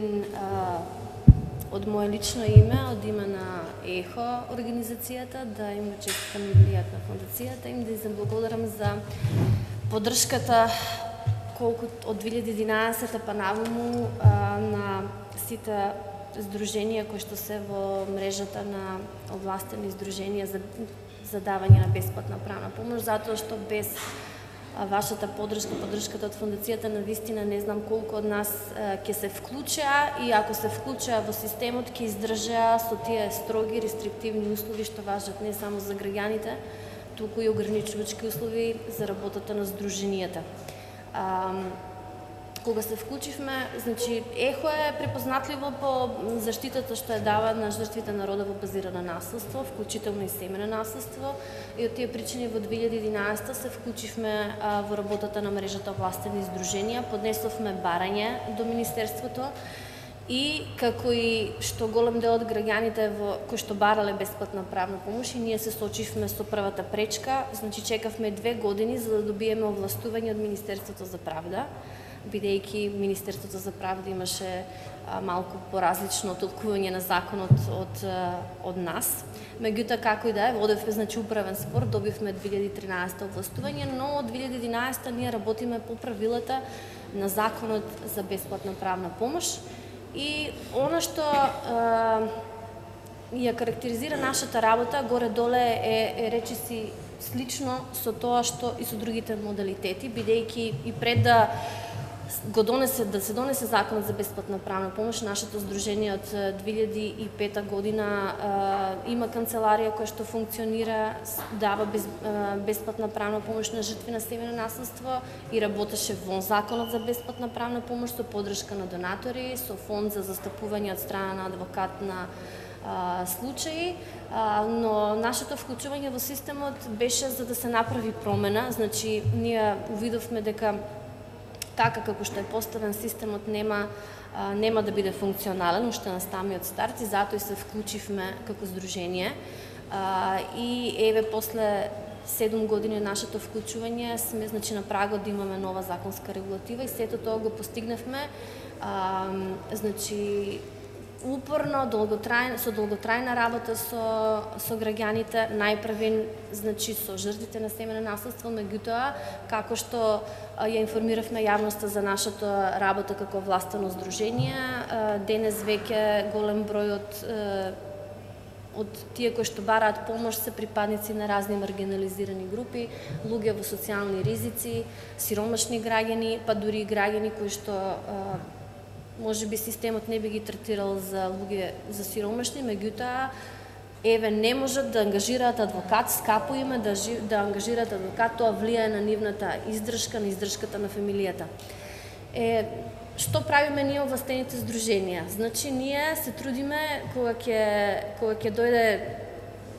S7: од моје лично име, од име на ЕХО организацијата, да им го честитам юбилејот на фондацијата, им да им благодарам за поддршката колку од 2011 па наваму на сите здруженија кои што се во мрежата на овластени здруженија за давање на бесплатна правна помош, затоа што без вашата поддршката од фондацијата, навистина не знам колку од нас ќе се вклучеа и ако се вклучеа во системот ќе издржеа со тие строги рестриктивни услови што важат не само за граѓаните, туку и ограничувачки услови за работата на здруженијата. Кога се вклучивме, значи ЕХО е препознатливо по заштитата што ја дава на жртвите на родово базирано насилство, вклучително и семено насилство, и од тие причини во 2011 се вклучивме во работата на мрежата овластени здруженија, поднесовме барање до Министерството и како и што голем дел од граѓаните кои што барале бесплатна правна помош и ние се сочивме со првата пречка, значи чекавме 2 години за да добиеме овластување од Министерството за правда, бидејќи Министерството за правда имаше малку поразлично толкување на законот од нас. Меѓутоа, како и да е, водевме значи управен спор, добивме 2013 овластување, но од 2011 ние работиме по правилата на законот за бесплатна правна помош. И она што ја карактеризира нашата работа горе-доле е речиси слично со тоа што и со другите модалитети, бидејќи и пред да се донесе законот за бесплатна правна помош, нашето здружение од 2005 година има канцеларија која што функционира, дава бесплатна правна помош на жртви на семено насилство и работеше во законот за бесплатна правна помош со поддршка на донатори, со фонд за застапување од страна на адвокат на случаи, но нашето вклучување во системот беше за да се направи промена, значи ние увидовме дека така како што е поставен системот нема да биде функционален уште на самиот старт и затоа и се вклучивме како здружение. И еве после 7 години од нашето вклучување сме значи на прагот да имаме нова законска регулатива и сето тоа го постигнавме. Значи упорно, со долготрајна работа со граѓаните, најпрвен значи со жртвите на семено насилство, меѓутоа како што ја информиравме јавноста за нашата работа како властено здружение, денес веќе голем број од од тие кои што бараат помош се припадници на разни маргинализирани групи, луѓе во социјални ризици, сиромашни граѓани, па дури и граѓани кои што може би системот не би ги третирал за луѓе за сиромашни, меѓутоа еве не можат да ангажираат адвокат, скапо име да ангажираат адвокат, тоа влијае на нивната издршка, на издршката на фамилијата. Што правиме ние овластените здруженија? Значи, ние се трудиме кога ќе дојде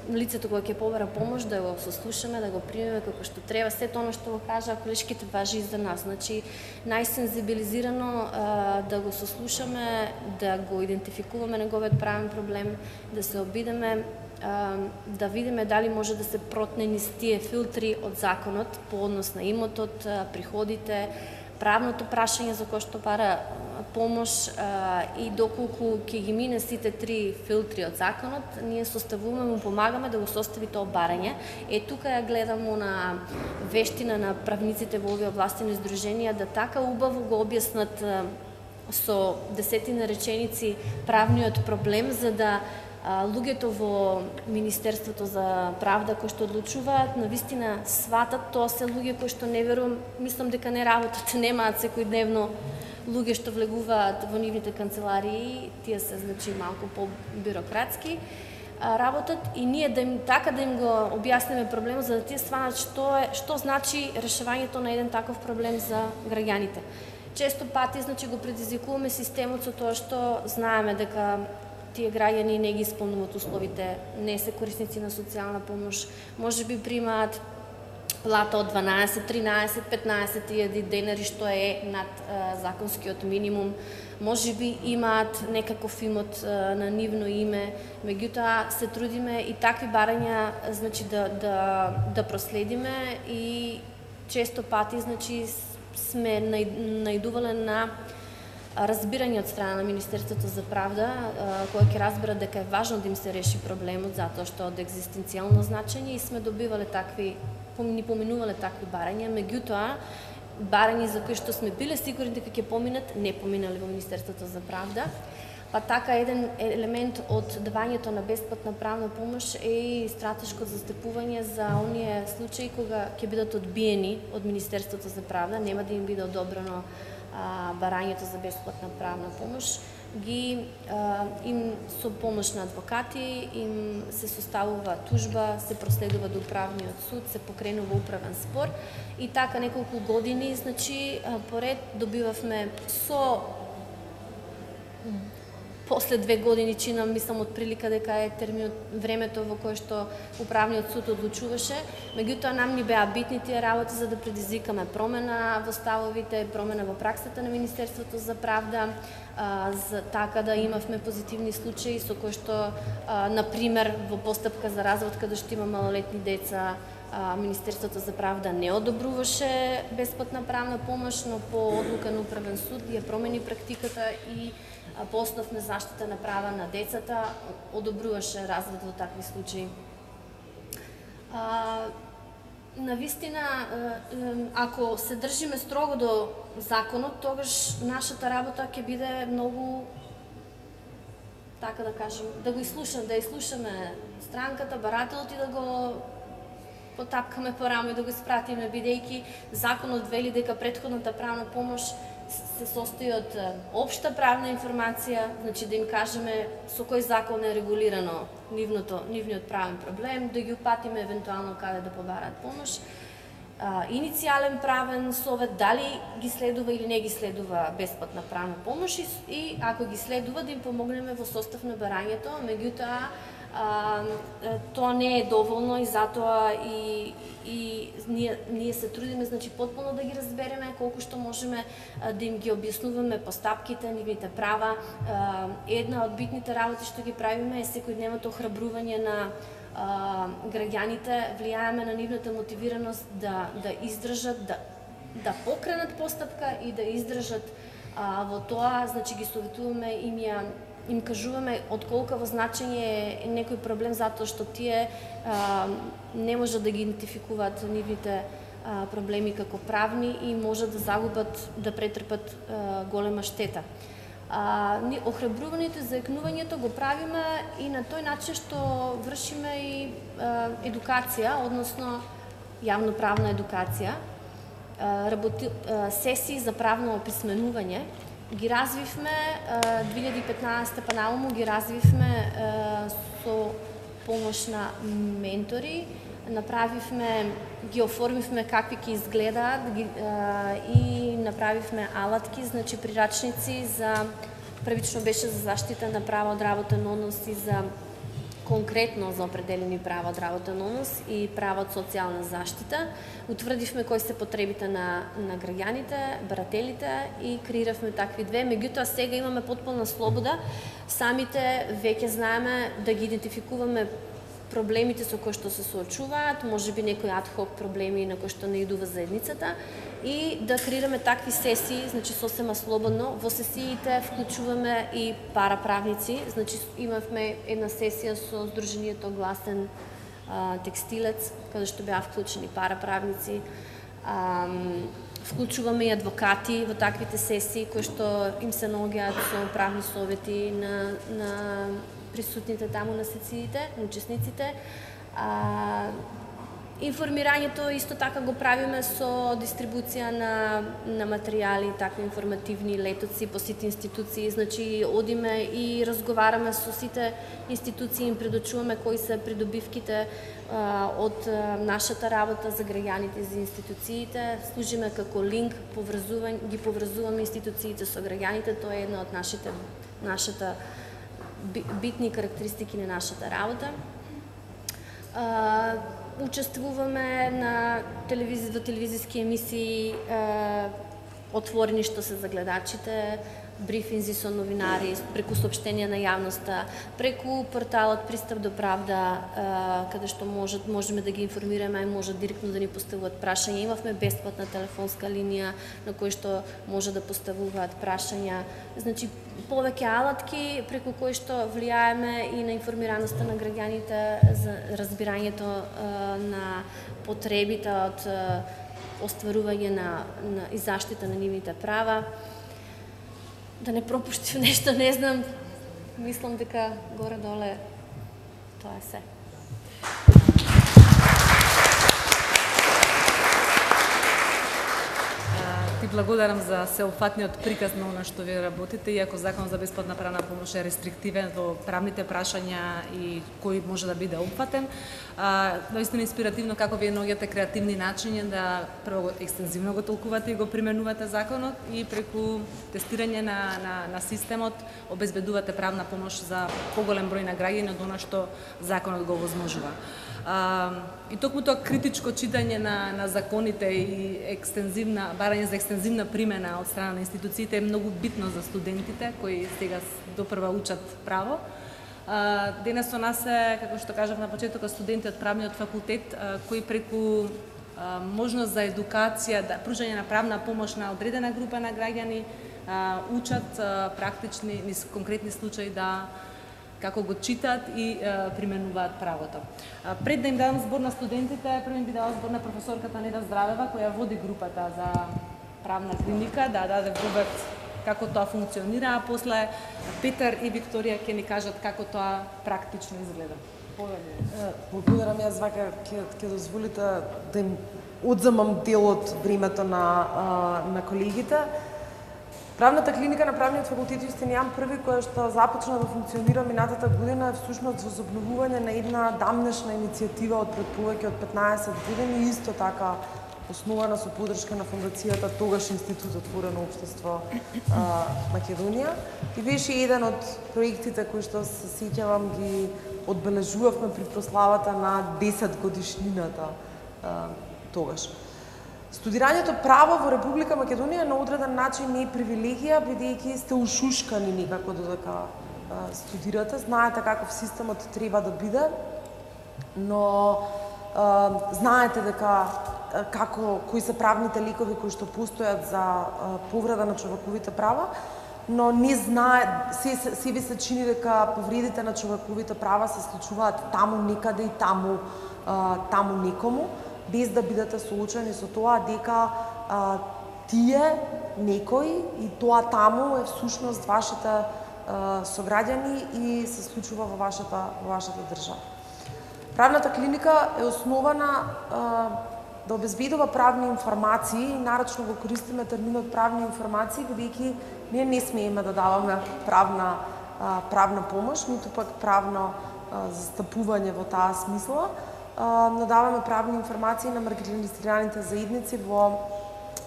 S7: лицето кога ќе побара помош, да го сослушаме, да го примеме како што треба. Сето оно што го кажа колешките важи и за нас. Значи, најсензибилизирано да го сослушаме, да го идентификуваме неговиот правен проблем, да се обидеме, да видиме дали може да се протне низ тие филтри од законот по однос на имотот, приходите, правното прашање за кое што бара помош и доколку ќе ги мине сите три филтри од законот, ние составуваме, му помагаме да го состави тоа барање. Тука ја гледам на вештина на правниците во овие овластени здруженија да така убаво го објаснат со десетина реченици правниот проблем, за да луѓето во Министерството за правда кои што одлучуваат навистина сватат, тоа се луѓе кои што не верувам, мислам дека не работат, немаат секојдневно луѓе што влегуваат во нивните канцеларии, тие се значи малку по-бирократски работат и ние да им го објасниме проблемот за да тие сванат што значи решавањето на еден таков проблем за граѓаните. Често пати значи го предизвикуваме системот со тоа што знаеме дека тие граѓани не ги исполнуваат условите, не се корисници на социјална помош, може би примаат плата од 12, 13, 15.000 денари, што е над законскиот минимум, може би имаат некаков имот на нивно име, меѓутоа се трудиме и такви барања значи да проследиме и често пати значи сме наидувале на разбирање од страна на Министерството за правда, кога ќе разберат дека е важно да им се реши проблемот затоа што од екзистенцијално значење и сме добивале такви, ни поминувале такви барања, меѓутоа барања за кои што сме биле сигурни дека ќе поминат, не поминале во Министерството за правда. Па така еден елемент од давањето на бесплатна правна помош е и стратешко застапување за оние случаи кога ќе бидат одбиени од Министерството за правда, нема да им биде одобрено барањето за бесплатна правна помош, им со помош на адвокати им се составува тужба, се проследува до управниот суд, се покренува управен спор и така неколку години, значи поред добивавме со после 2 години чинам, мислам од прилика дека е терминот времето во кое што управниот суд одлучуваше, меѓутоа нам ни беа битни тие работи за да предизвикаме промена во ставовите, промена во праксата на Министерството за правда, за така да имавме позитивни случаи со кои што например во постапка за развод каде што има малолетни деца, Министерството за правда не одобруваше бесплатна правна помош, но по одлука на управен суд ја промени практиката и по основ на заштита на права на децата одобруваше развод во такви случаи. Навистина, ако се држиме строго до законот, тогаш нашата работа ќе биде многу, така да кажем, да го изслушаме странката, барателот и да го потапкаме по рамо и да го испратиме, бидејќи законот вели дека претходната правна помош се состои од општа правна информација, значи да им кажеме со кој закон е регулирано нивниот правен проблем, да ги упатиме евентуално каде да побараат помош, иницијален правен совет, дали ги следува или не ги следува бесплатна правна помош и ако ги следува да им помогнеме во состав на барањето, меѓутоа тоа не е доволно и затоа и ние се трудиме значи потполно да ги разбереме колку што можеме да им ги објаснуваме постапките, нивните права. Една од битните работи што ги правиме е секојдневното охрабрување на граѓаните, влијаеме на нивната мотивираност да издржат, да покренат постапка и да издржат во тоа, значи ги советуваме им кажуваме од колкаво значење е некој проблем затоа што тие не можат да ги идентификуваат нивните проблеми како правни и можат да загубат, да претрпат голема штета. Охрабрувањето и заекнувањето го правиме и на тој начин што вршиме и едукација, односно јавноправна едукација, сесии за правно описменување. Ги развивме 2015 па науму ги развивме со помош на ментори, ги оформивме какви ќе изгледаат и направивме алатки, значи прирачници првично беше за заштита на права од работен однос и за конкретно за определени права од работен однос и права од социјална заштита. Утврдивме кои се потребите на граѓаните, барателите и креиравме такви две. Меѓутоа сега имаме потполна слобода, самите веќе знаеме да ги идентификуваме проблемите со кои што се соочуваат, можеби некои адхок проблеми на кои што наидува заедницата и да креираме такви сесии, значи сосема слободно. Во сесиите вклучуваме и параправници, значи имавме една сесија со Сдруженијето Гласен текстилец, каде што беа вклучени параправници. Вклучуваме и адвокати во таквите сесии кои што им се наоѓаат со правни совети на присутните таму на сесиите, на учесниците. Информирањето исто така го правиме со дистрибуција на материјали, такви информативни летоци по сите институции, значи одиме и разговараме со сите институции, им предочуваме кои се придобивките од нашата работа за граѓаните и за институциите, служиме како линк, ги поврзуваме институциите со граѓаните, тоа е една од нашата битни карактеристики на нашата работа. Учествуваме во телевизиски емисии отворени што се за гледачите, брифинзи со новинари, преку соопштенија на јавноста, преку порталот Пристап до правда, каде што можеме да ги информираме и можат директно да ни поставуваат прашања. Имавме бесплатна телефонска линија на кој што може да поставуваат прашања. Значи, повеќе алатки преку кои што влијаеме и на информираноста на граѓаните за разбирањето на потребите од остварување и заштита на нивните права. Да не пропуштим нешто, не знам, мислам дека горе-доле тоа е се.
S1: Ти благодарам за сеопфатниот приказ на она што вие работите, иако Законот за бесплатна правна помош е рестриктивен во правните прашања и кој може да биде опфатен. Наистина инспиративно како вие наоѓате креативни начини да прво екстензивно го толкувате и го применувате законот и преку тестирање на системот обезбедувате правна помош за поголем број на граѓани од она што законот го овозможува. И токму тоа критичко читање на законите и барање за екстензивна примена од страна на институциите е многу битно за студентите кои сега допрва учат право. Денес со нас е, како што кажав на почетокот, студенти од правниот факултет кои преку можност за едукација, пружање на правна помош на одредена група на граѓани учат практични, низ конкретни случаи како го читаат и применуваат правото. Пред да им дадам збор на студентите, прво им би дала збор на професорката Неда Здравева, која води групата за правна клиника, да даде вобед како тоа функционира, а после Петар и Викторија ќе ни кажат како тоа практично изгледа.
S8: Благодарам, јас вака ќе дозволите да им одземам дел од времето на колегите. Правната клиника на Правниот факултет Јустин Јан Први, која што започна да функционира минатата година, е всушност возобновување на една дамнешна иницијатива од пред повеќе од 15 години, исто така основана со поддршка на фондацијата тогаш Институт Отворено општество Македонија. И беше еден од проектите кои што се сеќавам ги одбележувавме при прославата на 10 годишнината тогаш. Студирањето право во Република Македонија на одреден начин не е привилегија, бидејќи сте ушушкани некако додека студирате, знаете каков системот треба да биде, но знаете дека кои се правните лекови кои што постојат за повреда на човековите права, но не знае, се ви се чини дека повредите на човековите права се случуваат таму некаде и таму некому, без да бидете соочени со тоа дека тие некој и тоа таму е всушност вашите сограѓани и се случува во вашата држава. Правната клиника е основана да обезбедува правни информации и нарочно го користиме терминот правни информации, бидејќи ние не смееме да даваме правна помош, ниту пак правно застапување во таа смисла, но даваме правни информации на маргинализираните заедници во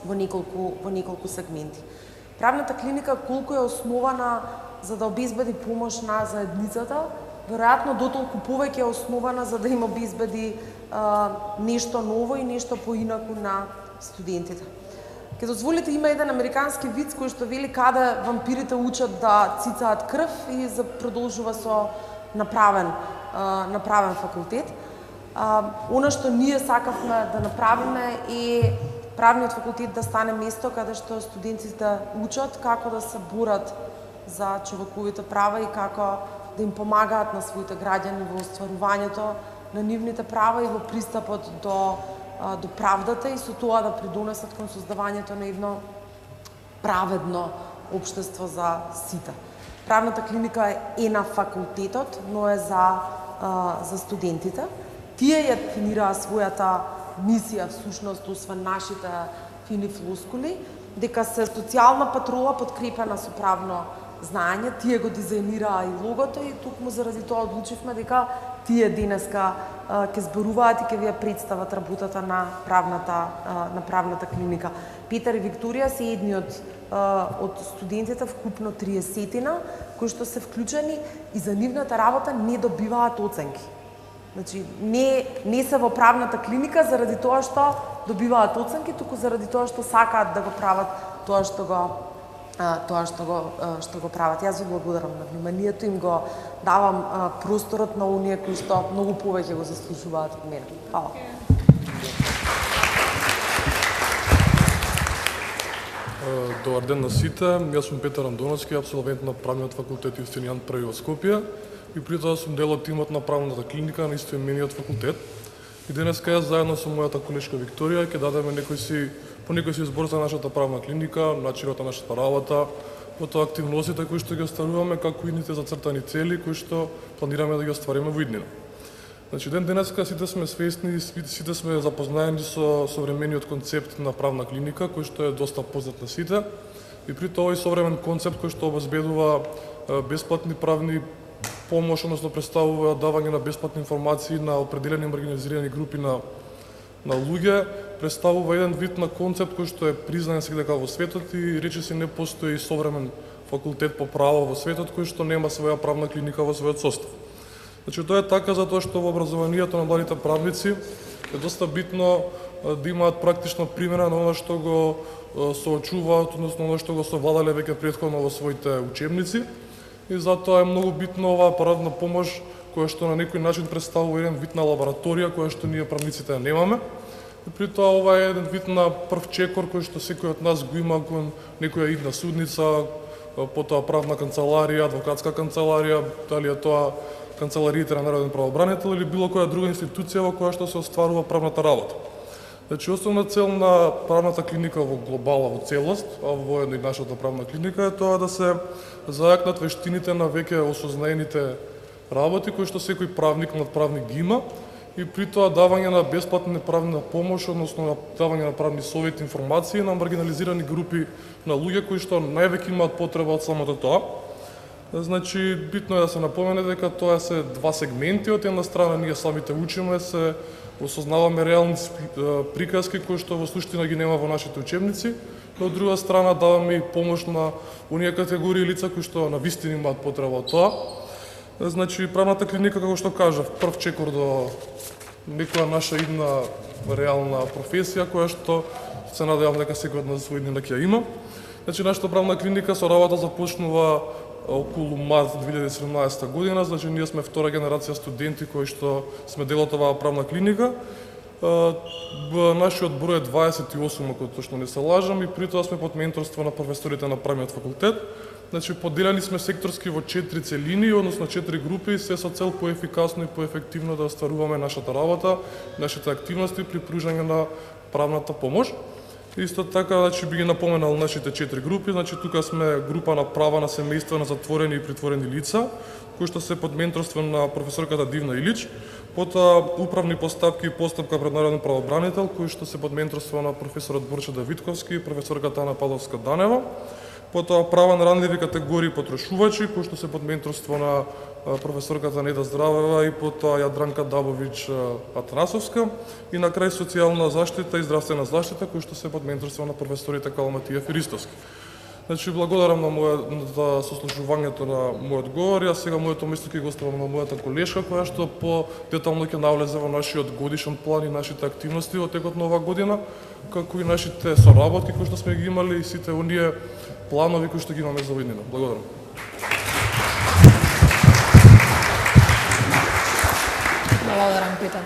S8: неколку сегменти. Правната клиника колку е основана за да обезбеди помош на заедницата, веројатно дотолку повеќе е основана за да им обезбеди нешто ново и нешто поинаку на студентите. Ке дозволите, има еден американски виц кој што вели каде вампирите учат да цицаат крв и продолжува со направен факултет. Она што ние сакавме да направиме е правниот факултет да стане место каде што студентите учат како да се борат за човековите права и како да им помагаат на своите граѓани во остварувањето на нивните права и во пристапот до правдата и со тоа да придонесат кон создавањето на едно праведно општество за сите. Правната клиника е на факултетот, но е за студентите. Тие ја дефинираа својата мисија всушност, освен нашите фини флоскули, дека се социјална патрула подкрепена со правно знаење. Тие го дизајнираа и логото и токму заради тоа одлучивме дека тие денеска ќе зборуваат и ќе ви ја представат работата на правната клиника. Петар и Викторија се едни од студентите, вкупно 30-тина, кои што се вклучени и за нивната работа не добиваат оценки. Значи, не се во правната клиника заради тоа што добиваат оценки, туку заради тоа што сакаат да го прават тоа што го прават. Јас ви благодарам на вниманието, им го давам просторот на оние кои што многу повеќе го заслужуваат од мене. Фала.
S9: Добар ден на сите. Јас сум Петар Андоновски, абсолвент на Правниот факултет Јустинијан Први во Скопје и при тоа сум дел од тимот на Правната клиника на истоимениот факултет. И денеска јас заедно со мојата колешка Викторија ќе дадеме по некој си збор за нашата правна клиника, начинот на нашата работа, потоа активностите кои што ги остваруваме, како и ните зацртани цели кои што планираме да ги оствариме во иднина. Значи, денеска сите сме свесни, сите сме запознаени со современиот концепт на правна клиника, кој што е доста познат на сите, и при тоа и современ концепт кој што обезбедува бесплатни правни помош, односно представува давање на бесплатни информации на определени маргинализирани групи на луѓе, представува еден вид на концепт кој што е признаен сега во светот и речиси не постои современ факултет по право во светот кој што нема своја правна клиника во својот состав. Значи, тоа е така затоа што во образованието на младите правници е доста битно да имаат практична примена на она што го соочуваат, односно она што го совладале веќе претходно во своите учебници. И затоа е многу битно оваа правна помош која што на некој начин представува еден вид на лабораторија која што ние правниците немаме. И при тоа ова е еден вид на прв чекор кој што секој од нас го има кон некоја идна судница, потоа правна канцеларија, адвокатска канцеларија, дали е тоа канцелариите на народен правобранител или било која друга институција во која што се остварува правната работа. Значи, основна цел на правната клиника во глобала, во целост, а воедно и нашата правна клиника е тоа да се зајакнат вештините на веќе осознаените работи кои што секој правник над правник ги има и при тоа давање на бесплатна правна помош, односно давање на правни совети, информации на маргинализирани групи на луѓе кои што највеќе имаат потреба од самото тоа. Значи, битно е да се напомене дека тоа се два сегменти. Од една страна ние самите учиме, се осознаваме реални приказки кои што во суштина ги нема во нашите учебници, но од друга страна даваме и помош на оние категории лица кои што навистина имаат потреба од тоа. Значи, правната клиника, како што кажав, прв чекор до некоја наша идна реална професија која што се надевам дека секој од нас свој ден ќе ја има. Значи, нашата правна клиника со работа започнува околу март 2017 година, значи ние сме втора генерација студенти кои што сме дел од оваа правна клиника. Нашиот број е 28, ако точно не се лажам, и при тоа сме под менторство на професорите на правниот факултет. Значи, поделени сме секторски во 4 целини, односно 4 групи, се со цел поефикасно и поефективно да остваруваме нашата работа, нашите активности при пружање на правната помош. Исто така, значи би ги напоменал нашите 4 групи, значи тука сме група на права на семејства на затворени и притворени лица, кои што се под менторство на професорката Дивна Илич, потоа управни постапки и постапка пред народен правобранител, кои што се под менторство на професорот Борче Давидковски и професорката Ана Падовска-Данева, потоа права на ранливи категории потрошувачи, кои што се под менторство на професорката Неда Здравева и потоа Јадранка Дабовиќ Атанасовска, и на крај социјална заштита и здравствена заштита, кои што се под менторство на професорите Калматија Фиристовски. Значи, благодарам на за сослушувањето на мојот говор. Јас сега моето место ќе го оставам на мојата колешка, која што по детално ќе навлезе во нашиот годишен план и нашите активности во текот на оваа година, како и нашите соработки кои што сме ги имали и сите оние планови кои што ги имаме за овиднина. Благодарам.
S10: Благодарам, Петар.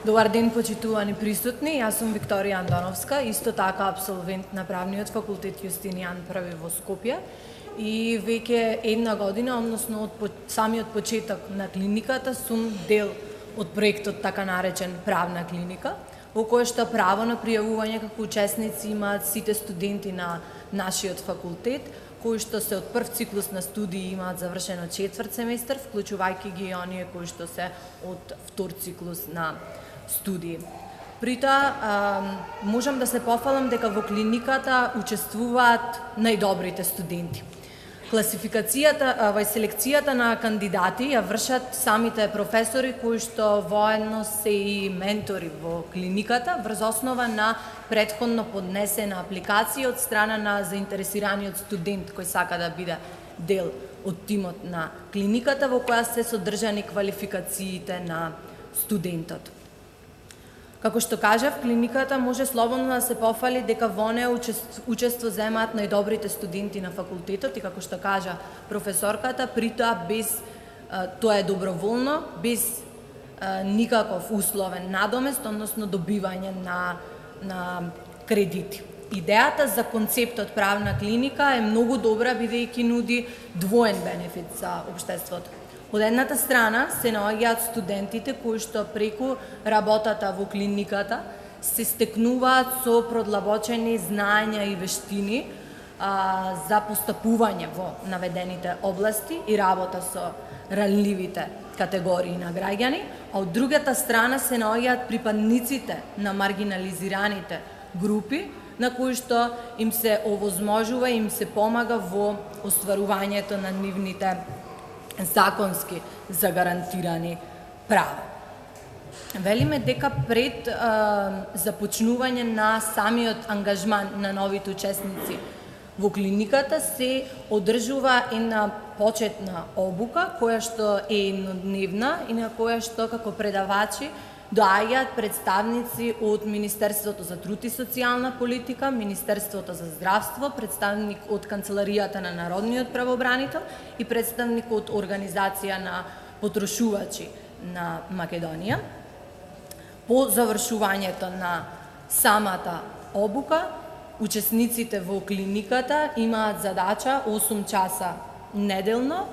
S10: Добар ден, почитувани присутни. Јас сум Викторија Андоновска, исто така абсолвент на Правниот факултет Јустинијан Први во Скопје. И веќе една година, односно од самиот почеток на клиниката, сум дел од проектот така наречен Правна клиника, во кој што право на пријавување како учесници имаат сите студенти на нашиот факултет, кои што се од прв циклус на студии имаат завршено 4 семестар, вклучувајќи ги и оние кои што се од втор циклус на студии. При тоа, можам да се пофалам дека во клиниката учествуваат најдобрите студенти. Класификацијата, селекцијата на кандидати ја вршат самите професори кои што воедно се и ментори во клиниката врз основа на претходно поднесена апликација од страна на заинтересираниот студент кој сака да биде дел од тимот на клиниката, во која се содржани квалификациите на студентот. Како што кажав, клиниката може слободно да се пофали дека во неа учество земаат најдобрите студенти на факултетот и како што кажа професорката, при тоа тоа е доброволно, без никаков условен надомест, односно добивање на кредити. Идејата за концептот правна клиника е многу добра, бидејќи нуди двоен бенефит за општеството. Од едната страна се наоѓаат студентите кои што преку работата во клиниката се стекнуваат со продлабочени знаења и вештини за постапување во наведените области и работа со ранливите категории на граѓани, а од другата страна се наоѓаат припадниците на маргинализираните групи, на кои што им се овозможува и им се помага во остварувањето на нивните законски загарантирани права. Велиме дека пред започнување на самиот ангажман на новите учесници во клиниката се одржува една почетна обука, која што е еднодневна и на која што како предавачи доаѓаат представници од Министерството за труд и социјална политика, Министерството за здравство, представник од Канцеларијата на Народниот правобранител и представник од Организација на потрошувачи на Македонија. По завршувањето на самата обука, учесниците во клиниката имаат задача 8 часа неделно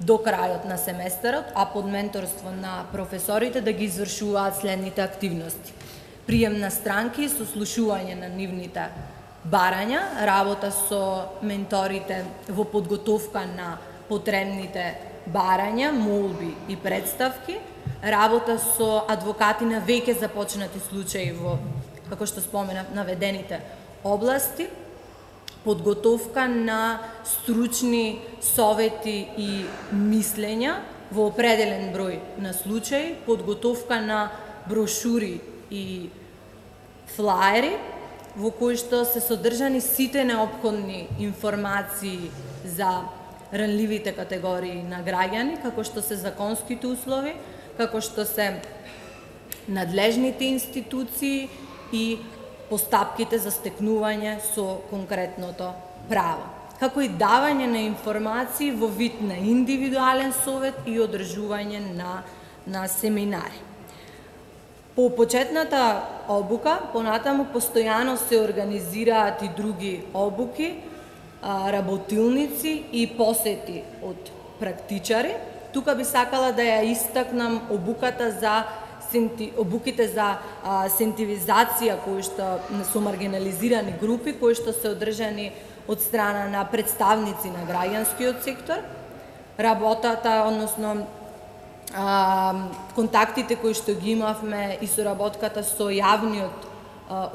S10: до крајот на семестарот, а под менторство на професорите да ги извршуваат следните активности: прием на странки, сослушување на нивните барања, работа со менторите во подготовка на потребните барања, молби и представки, работа со адвокати на веќе започнати случаи во, како што споменав, наведените области, подготовка на стручни совети и мислења во определен број на случаи, подготовка на брошури и флаери во кои што се содржани сите неопходни информации за ранливите категории на граѓани, како што се законските услови, како што се надлежните институции и постапките за стекнување со конкретното право, како и давање на информации во вид на индивидуален совет и одржување на семинари. По почетната обука, понатаму постојано се организираат и други обуки, работилници и посети од практичари. Тука би сакала да ја истакнам обуката за обуките за сентивизација кои што со маргинализирани групи, кои што се одржани од страна на представници на граѓанскиот сектор, работата, односно контактите кои што ги имавме и соработката со јавниот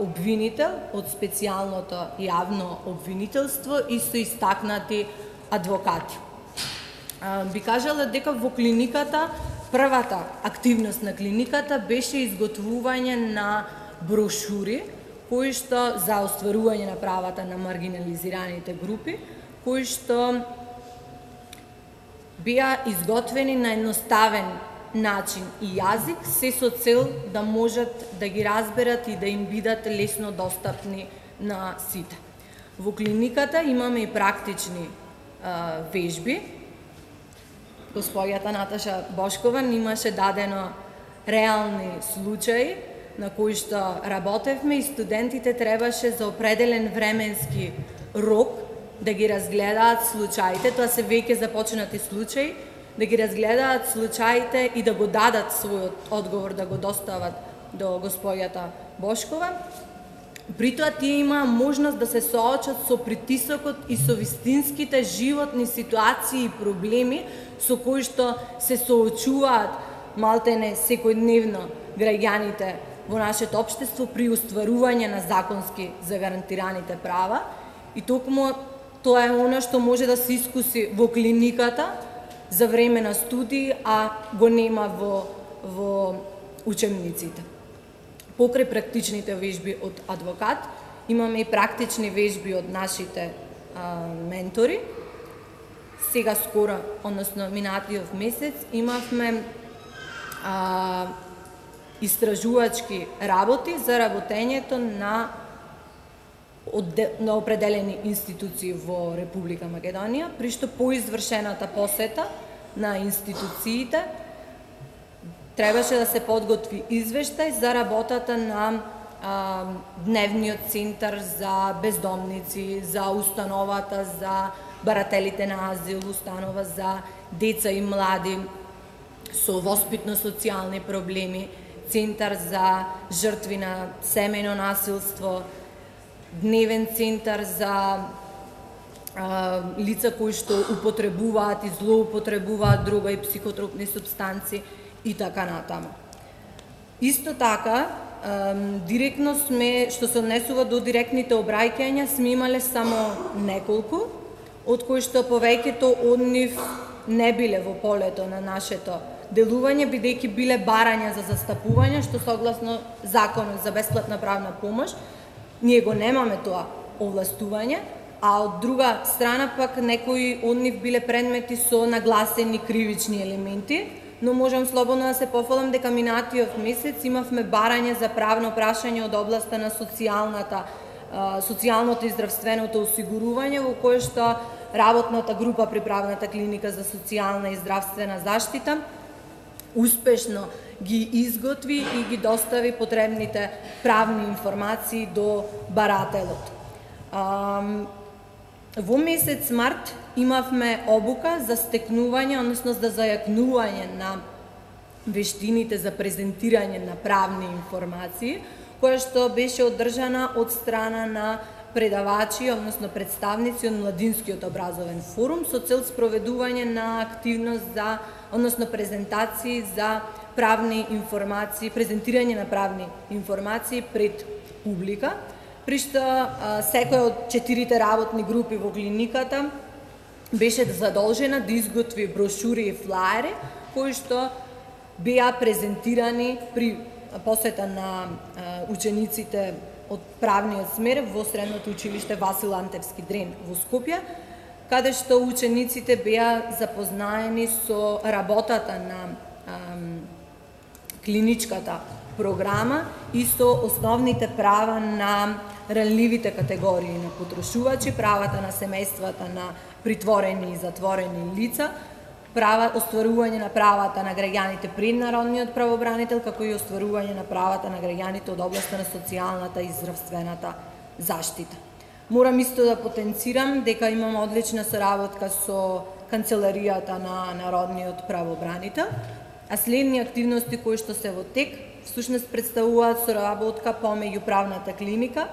S10: обвинител од специјалното јавно обвинителство и со истакнати адвокати. Би кажала дека во клиниката првата активност на клиниката беше изготвување на брошури кои што за остварување на правата на маргинализираните групи, кои што беа изготвени на едноставен начин и јазик, се со цел да можат да ги разберат и да им бидат лесно достапни на сите. Во клиниката имаме и практични вежби. Господјата Наташа Бошкова имаше дадено реални случаи на кои што работевме и студентите требаше за определен временски рок да ги разгледаат случаите, тоа се веќе започнати случаи, да ги разгледаат случаите и да го дадат својот одговор, да го достават до господјата Бошкова. При тоа тие имаа можност да се соочат со притисокот и со вистинските животни ситуации и проблеми со кои што се соочуваат малтене секојдневно граѓаните во нашето општество при остварување на законски загарантираните права. И токму тоа е она што може да се искуси во клиниката за време на студии, а го нема во учебниците. Покрај практичните вежби од адвокат, имаме и практични вежби од нашите ментори. Сега скоро, односно минатиот месец, имавме истражувачки работи за работењето на определени институции во Република Македонија, при што по извршената посета на институциите требаше да се подготви извештај за работата на дневниот центар за бездомници, за установата за барателите на азил, установа за деца и млади со воспитно-социјални проблеми, центар за жртви на семејно насилство, дневен центар за лица кои што употребуваат и злоупотребуваат друга и психотропни супстанци и така натаму. Исто така, директно сме, што се однесува до директните обраќања, сме имале само неколку, од кои што повеќето од нив не биле во полето на нашето делување, бидејќи биле барања за застапување, што согласно Законот за бесплатна правна помош, ние го немаме тоа овластување, а од друга страна пак некои од нив биле предмети со нагласени кривични елементи, но можам слободно да се пофалам дека минатиот месец имавме барање за правно прашање од областа на социјалното и здравственото осигурување, во кое што работната група при правната клиника за социјална и здравствена заштита успешно ги изготви и ги достави потребните правни информации до барателот. Во месец март имавме обука за стекнување, односно за зајакнување на вештините за презентирање на правни информации, која што беше одржана од страна на предавачи, односно представници од Младинскиот образовен форум со цел спроведување на активност за, односно презентации за правни информации, презентирање на правни информации пред публика, при што секоја од 4 работни групи во клиниката беше задолжена да изготви брошури и флаери кои што беа презентирани при посета на учениците од правниот смер во средното училиште Васил Антевски Дрен во Скопје, каде што учениците беа запознаени со работата на клиничката програма и со основните права на ранливите категории на потрошувачи, правата на семејствата на притворени и затворени лица, остварување на правата на граѓаните пред народниот правобранител, како и остварување на правата на граѓаните од областта на социјалната и здравствената заштита. Морам исто да потенцирам дека имам одлична соработка со канцеларијата на народниот правобранител, а следни активности кои што се во тек всушност представуваат соработка помеѓу правната клиника,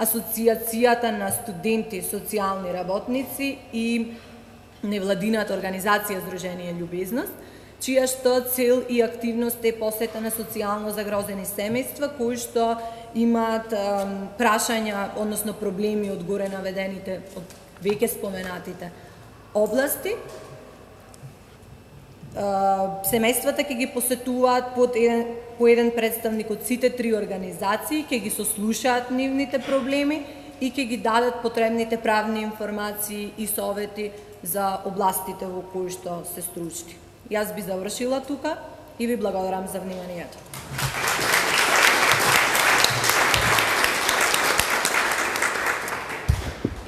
S10: Асоциацијата на студенти социјални работници и невладината организација Здружение Љубезност, чија што цел и активност е посветена социјално загрозени семејства кои што имаат прашања, односно проблеми од горе наведените, од веќе споменатите области. Семејствата ќе ги посетуваат по еден представник од сите 3 организации, ќе ги сослушаат нивните проблеми и ќе ги дадат потребните правни информации и совети за областите во кои што се стручни. Јас би завршила тука и ви благодарам за вниманието.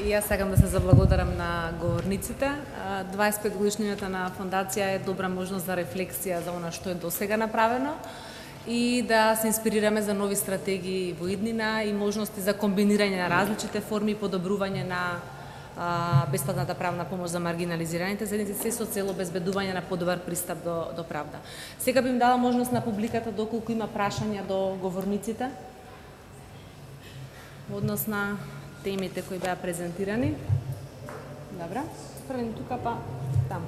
S1: И јас сакам да се заблагодарам на говорниците. 25 годишнината на фондација е добра можност за рефлексија за она што е досега направено и да се инспирираме за нови стратегии во иднина и можности за комбинирање на различните форми и подобрување на бесплатната правна помош за маргинализираните заедници со цел обезбедување на подобар пристап до правда. Сега би им дала можност на публиката доколку има прашања до говорниците во однос на темите кои беа презентирани. Добра, првен тука па таму.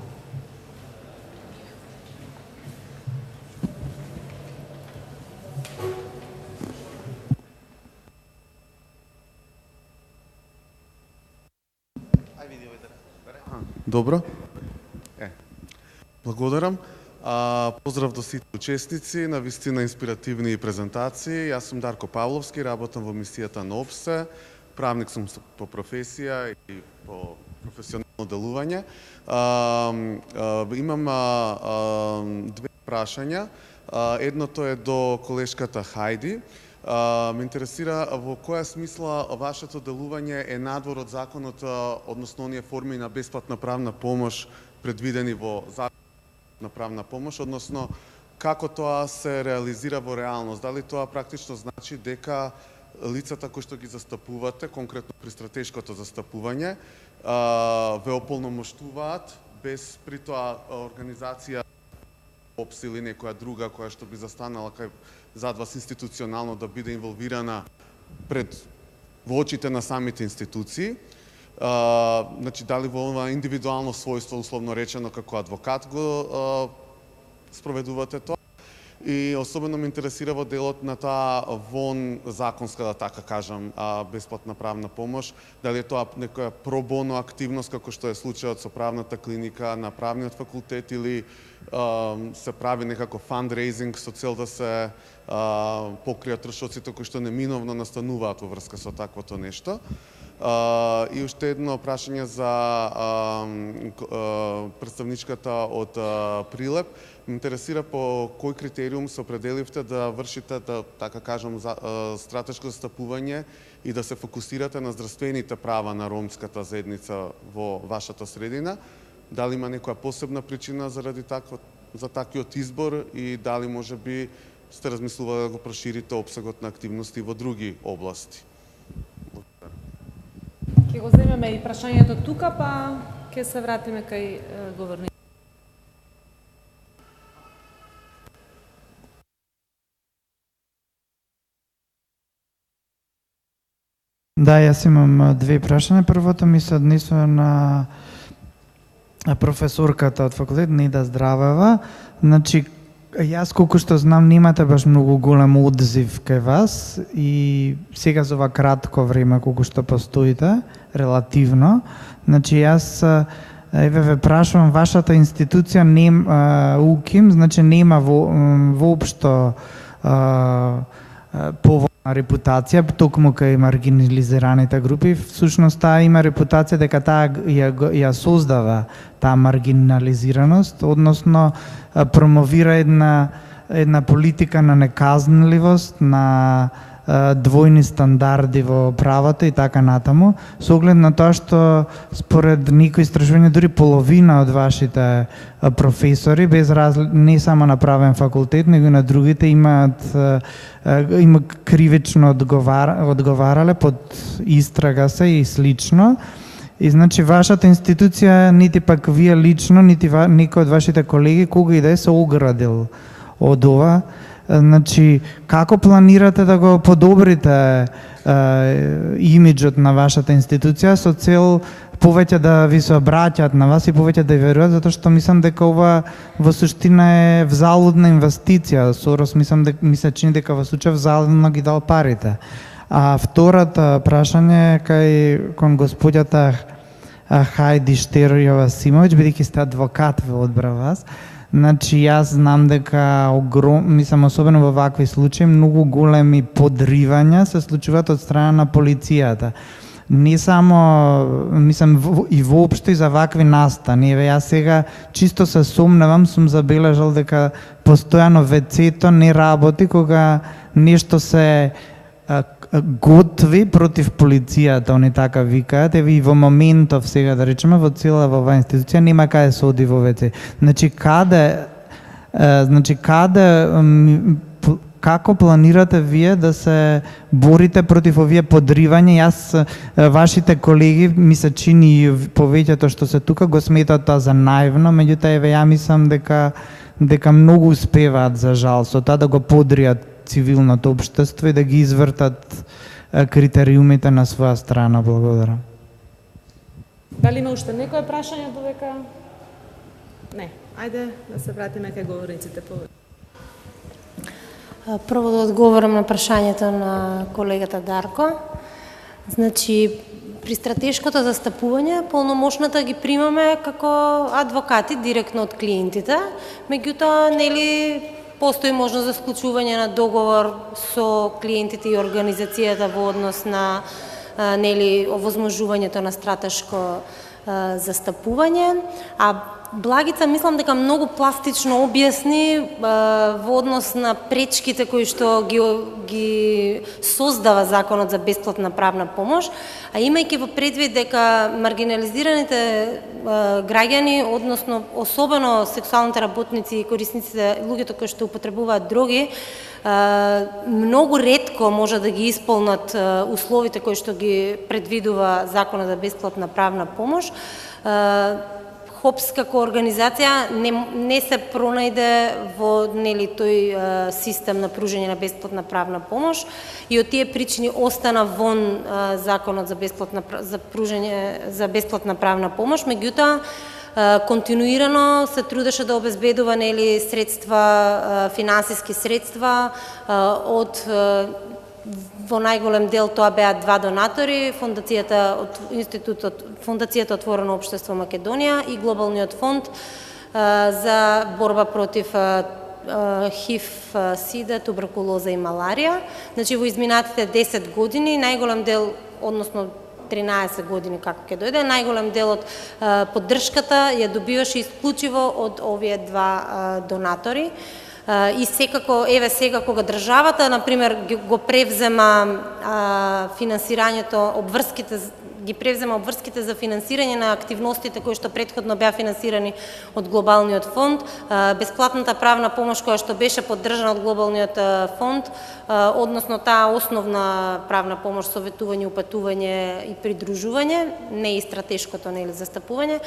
S11: Добро. Благодарам. Поздрав до сите учесници на вистина инспиративни презентации. Јас сум Дарко Павловски, работам во мисијата на ОПСЕ. Правник сум по професија и по професионално делување. Имам две прашања. Едното е до колешката Хајди. Ме интересира во која смисла вашето делување е надвор од законот, односно оние форми на бесплатна правна помош предвидени во законот на правна помош, односно како тоа се реализира во реалност. Дали тоа практично значи дека лицата кои што ги застапувате, конкретно при стратешкото застапување, ве ополномоштуваат без при тоа организација ОПС или некоја друга која што би застанала кај зад вас институционално да биде инволвирана пред во очите на самите институции. Значи, дали во ова индивидуално својство, условно речено, како адвокат го спроведувате тоа? И особено ме интересира во делот на таа вон законска, да така кажам, бесплатна правна помош, дали е тоа некоја пробоно активност, како што е случајот со правната клиника на правниот факултет, или се прави некако фандрейзинг со цел да се покријат трошоците кои што неминовно настануваат во врска со таквото нешто. И уште едно прашање за представничката од Прилеп. Ме интересира по кој критериум се определивте да вршите, да така кажам, стратешко застапување и да се фокусирате на здравствените права на ромската заедница во вашата средина? Дали има некоја посебна причина за таквиот избор и дали може би сте размислували да го проширите опсегот на активности во други области?
S1: Ќе го земеме и прашањето тука, па ќе се вратиме кај говорник.
S12: Да, јас имам две прашања. Првото ми се однесува на професорката од факултет Неда Здравева. Значи, јас колку што знам, немате баш многу голем одзив кај вас и сега за ова кратко време колку што постоите, релативно. Значи, јас ве прашувам, вашата институција УКИМ, значи нема воопшто поволна репутација, токму кај маргинализираните групи. Всушност, таа има репутација дека таа ја создава таа маргинализираност, односно промовира една политика на неказнливост, на двојни стандарди во правото и така натаму, со оглед на тоа што според некои истражувања дури половина од вашите професори, не само на правен факултет, него и на другите, има кривично одговарале под истрага се и слично. И значи вашата институција, нити пак вие лично, нити некој од вашите колеги, кога и да се оградил од ова, значи како планирате да го подобрите имиджот на вашата институција со цел повеќе да ви се обраќаат на вас и повеќе да веруваат, затоа што мислам дека ова во суштина е взалудна инвестиција. Сорос ми се чини дека во случај взалудно ги дал парите. А втората прашање кон господјата Хајди Штеројова Симовиќ, бидејќи сте адвокат во одбра вас. Значи, јас знам дека мислам, особено во вакви случаи, многу големи подривања се случуваат од страна на полицијата. Не само, мислам, и воопшто и за вакви настани. Еве, јас сега чисто се сомневам, сум забележал дека постојано ВЦ-то не работи кога нешто се готви против полицијата, они така викаат. Еве и во моментов сега, да речеме, во цела оваа институција нема каде се оди во ВЦ. Значи, како планирате вие да се борите против овие подривања? Јас, вашите колеги, ми се чини повеќето што се тука го сметаат тоа за наивно, меѓутоа еве ја мислам дека многу успеваат за жал со тоа да го подриат цивилното општество и да ги извртат критериумите на своја страна. Благодарам.
S1: Дали има уште некој прашање додека? Не. Ајде да се вратиме кај говорниците повеќе.
S5: Прво да одговорам на прашањето на колегата Дарко. Значи, при стратешкото застапување, полномошната ги примаме како адвокати директно од клиентите, меѓутоа, нели, постои можност за склучување на договор со клиентите и организацијата во однос на нели овозможувањето на стратешко застапување, а Благица мислам дека многу пластично објасни во однос на пречките кои што ги создава Законот за бесплатна правна помош, а имајќи во предвид дека маргинализираните граѓани, односно особено сексуалните работници и корисниците, луѓето кои што употребуваат дроги, многу ретко може да ги исполнат условите кои што ги предвидува Законот за бесплатна правна помош. ХОПС како организација не се пронајде во нели тој систем на пружење на бесплатна правна помош и од тие причини остана вон Законот за бесплатна правна помош, меѓутоа континуирано се трудеше да обезбедува нели средства, финансиски средства од во најголем дел тоа беа два донатори, Фондацијата Отворено општество Македонија и Глобалниот фонд за борба против ХИВ, СИДА, туберкулоза и маларија. Значи во изминатите 10 години најголем дел, односно 13 години како ќе дојде, најголем дел од поддршката ја добиваше исклучиво од овие два донатори. И секако, еве сега кога државата, например, го превзема финансирањето, обврските за финансирање на активностите кои што претходно беа финансирани од Глобалниот фонд, бесплатната правна помош која што беше поддржана од Глобалниот фонд, односно таа основна правна помош, советување, упатување и придружување, не и стратешкото нели застапување,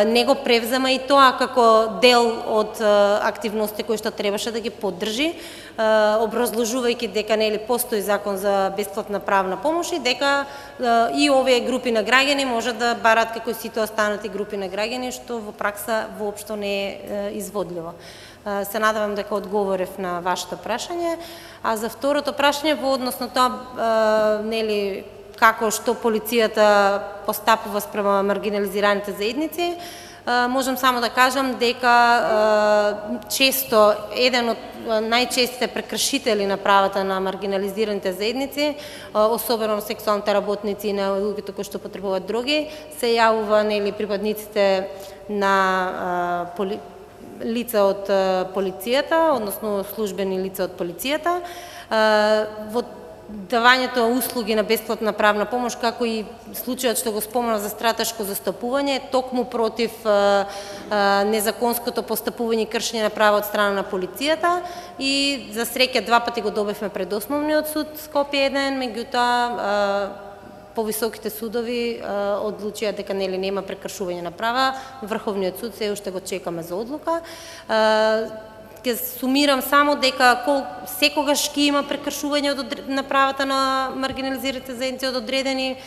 S5: не го превзема и тоа како дел од активности кои што требаше да ги поддржи, образложувајќи дека нели постои Закон за бесплатна правна помош и дека и овие групи на граѓани може да барат како сите останати групи на граѓани, што во пракса воопшто не е изводливо. Се надевам дека одговорив на вашето прашање. А за второто прашање во однос на тоа нели како што полицијата постапува спрема маргинализираните заедници, можам само да кажам дека често еден од најчестите прекршители на правата на маргинализираните заедници, особено сексуалните работници и на луѓето кои што потребуваат дроги, се јавува нели припадниците на лица од полицијата, односно службени лица од полицијата, во давањето услуги на бесплатна правна помош, како и случајот што го спомнав за стратешко застапување, токму против незаконското постапување и кршење на права од страна на полицијата, и за среќа два пати го добивме пред Основниот суд Скопје 1, меѓутоа повисоките судови одлучија дека нели нема прекршување на права, Врховниот суд се уште го чекаме за одлука. Ќе сумирам само дека секогаш ќе има прекршување на правата на маргинализираните заедници од одредени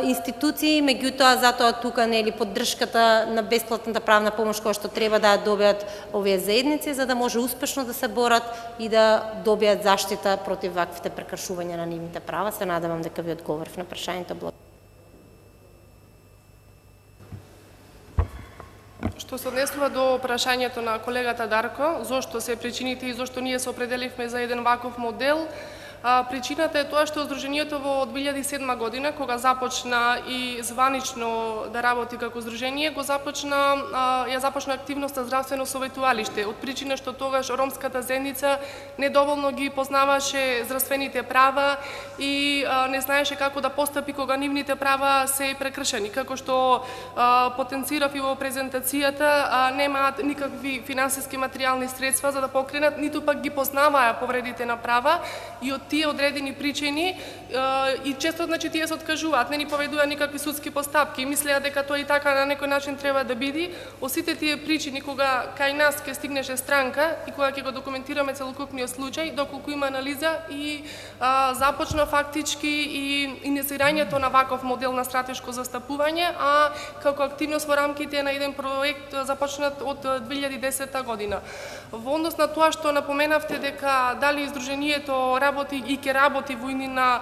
S5: институции, меѓутоа затоа тука нели поддршката на бесплатната правна помош која што треба да ја добијат овие заедници за да може успешно да се борат и да добијат заштита против ваквите прекршувања на нивните права. Се надевам дека ви одговорив на прашањето.
S6: Што се однесува до прашањето на колегата Дарко, зошто се причините и зошто ние се определивме за еден ваков модел, причината е тоа што Сдруженијето во 2007 година, кога започна и званично да работи како здружение, ја започна активноста здравствено советувалиште, од причина што тогаш ромската заедница недоволно ги познаваше здравствените права и не знаеше како да постапи кога нивните права се прекршени. Како што потенцирав и во презентацијата, немаат никакви финансиски материјални средства за да покренат, ниту пак ги познаваа повредите на права и од тие одредени причини и често тие се откажуваат, не ни поведуваат никакви судски постапки и мислеа дека тоа и така на некој начин треба да биде. Од сите тие причини кога кај нас ќе стигнеше странка и кога ќе го документираме целокупниот случај, доколку има анализа и започна фактички и инициирањето на ваков модел на стратешко застапување, а како активност во рамките на еден проект започнат од 2010 година. Во однос на тоа што напоменавте дека дали Сдруженијето работи и ќе работи во иднина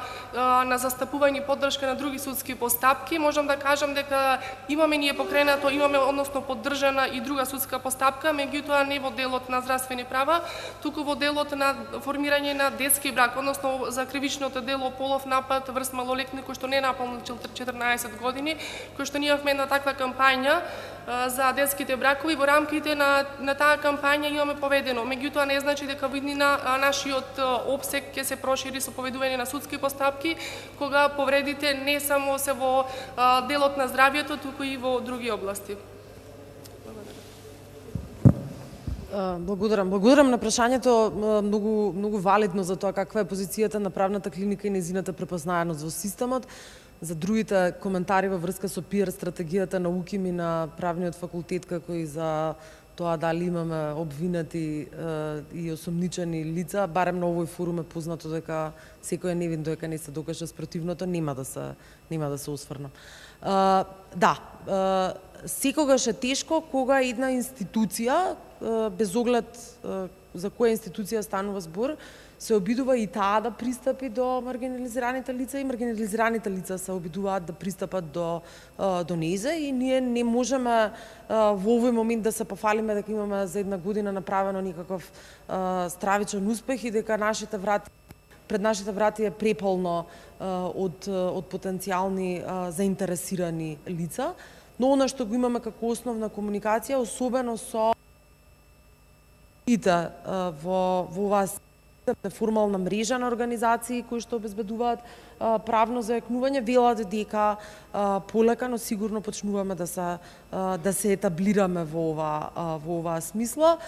S6: на застапување и поддршка на други судски постапки, можам да кажам дека имаме ние покренато, имаме односно поддржана и друга судска постапка, меѓутоа не во делот на здравствени права, туку во делот на формирање на детски брак, односно за кривичното дело полов напад врз малолетни кој што не наполнил 14 години, кој што ние имавме една таква кампања за детските бракови. Во рамките на таа кампања имаме поведено, меѓутоа не значи дека во иднина нашиот опсек ќе се прошири со поведување на судски постапки, кога повредите не само се во делот на здравјето, туку и во други области.
S8: Благодарам на прашањето, многу валидно за тоа каква е позицијата на правната клиника и незината препознаеност во системот. За другите коментари во врска со пиар стратегијата на УКИМ и на правниот факултет, како и за тоа дали имаме обвинати и осомничени лица, барем на овој форум е познато дека секој е невин додека не се докаже спротивното, нема да се осврнам. Секогаш е тешко кога една институција, без оглед за која институција станува збор, се обидува и таа да пристапи до маргинализираните лица и маргинализираните лица се обидуваат да пристапат до нејзе и ние не можеме во овој момент да се пофалиме дека имаме за една година направено никаков стравичен успех и дека пред нашите врати е преполно од потенцијални заинтересирани лица, но она што го имаме како основна комуникација, особено со во оваа формална мрежа на организации кои што обезбедуваат правно зајакнување, велат дека полека, но сигурно почнуваме да се етаблираме во оваа смисла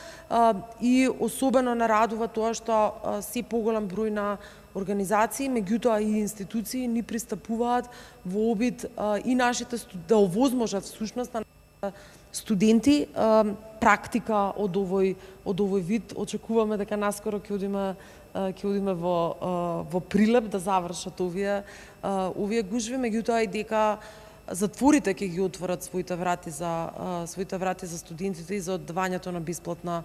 S8: и особено нарадува тоа што се поголем број на организации, меѓутоа и институции ни пристапуваат во обид и нашите да овозможат всушност на студенти практика од овој вид. Очекуваме дека наскоро ќе одиме во Прилеп да завршат овие гужви, меѓутоа и дека затворите ќе ги отворат своите врати за студентите и за оддавањето на бесплатна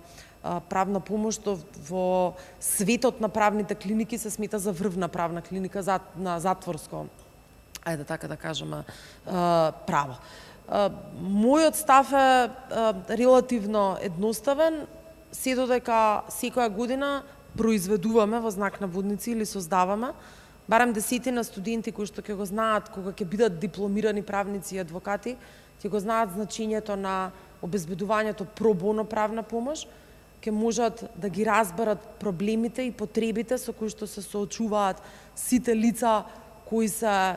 S8: правна помош, што во светот на правните клиники се смета за врвна правна клиника на затворско, ајде така да кажеме, право. Мојот став е релативно едноставен, се додека секоја година произведуваме во знак на водници или создаваме барем десетина студенти кои што ќе го знаат кога ќе бидат дипломирани правници и адвокати, ќе го знаат значењето на обезбедувањето про боно правна помош, ќе можат да ги разберат проблемите и потребите со кои што се соочуваат сите лица кои се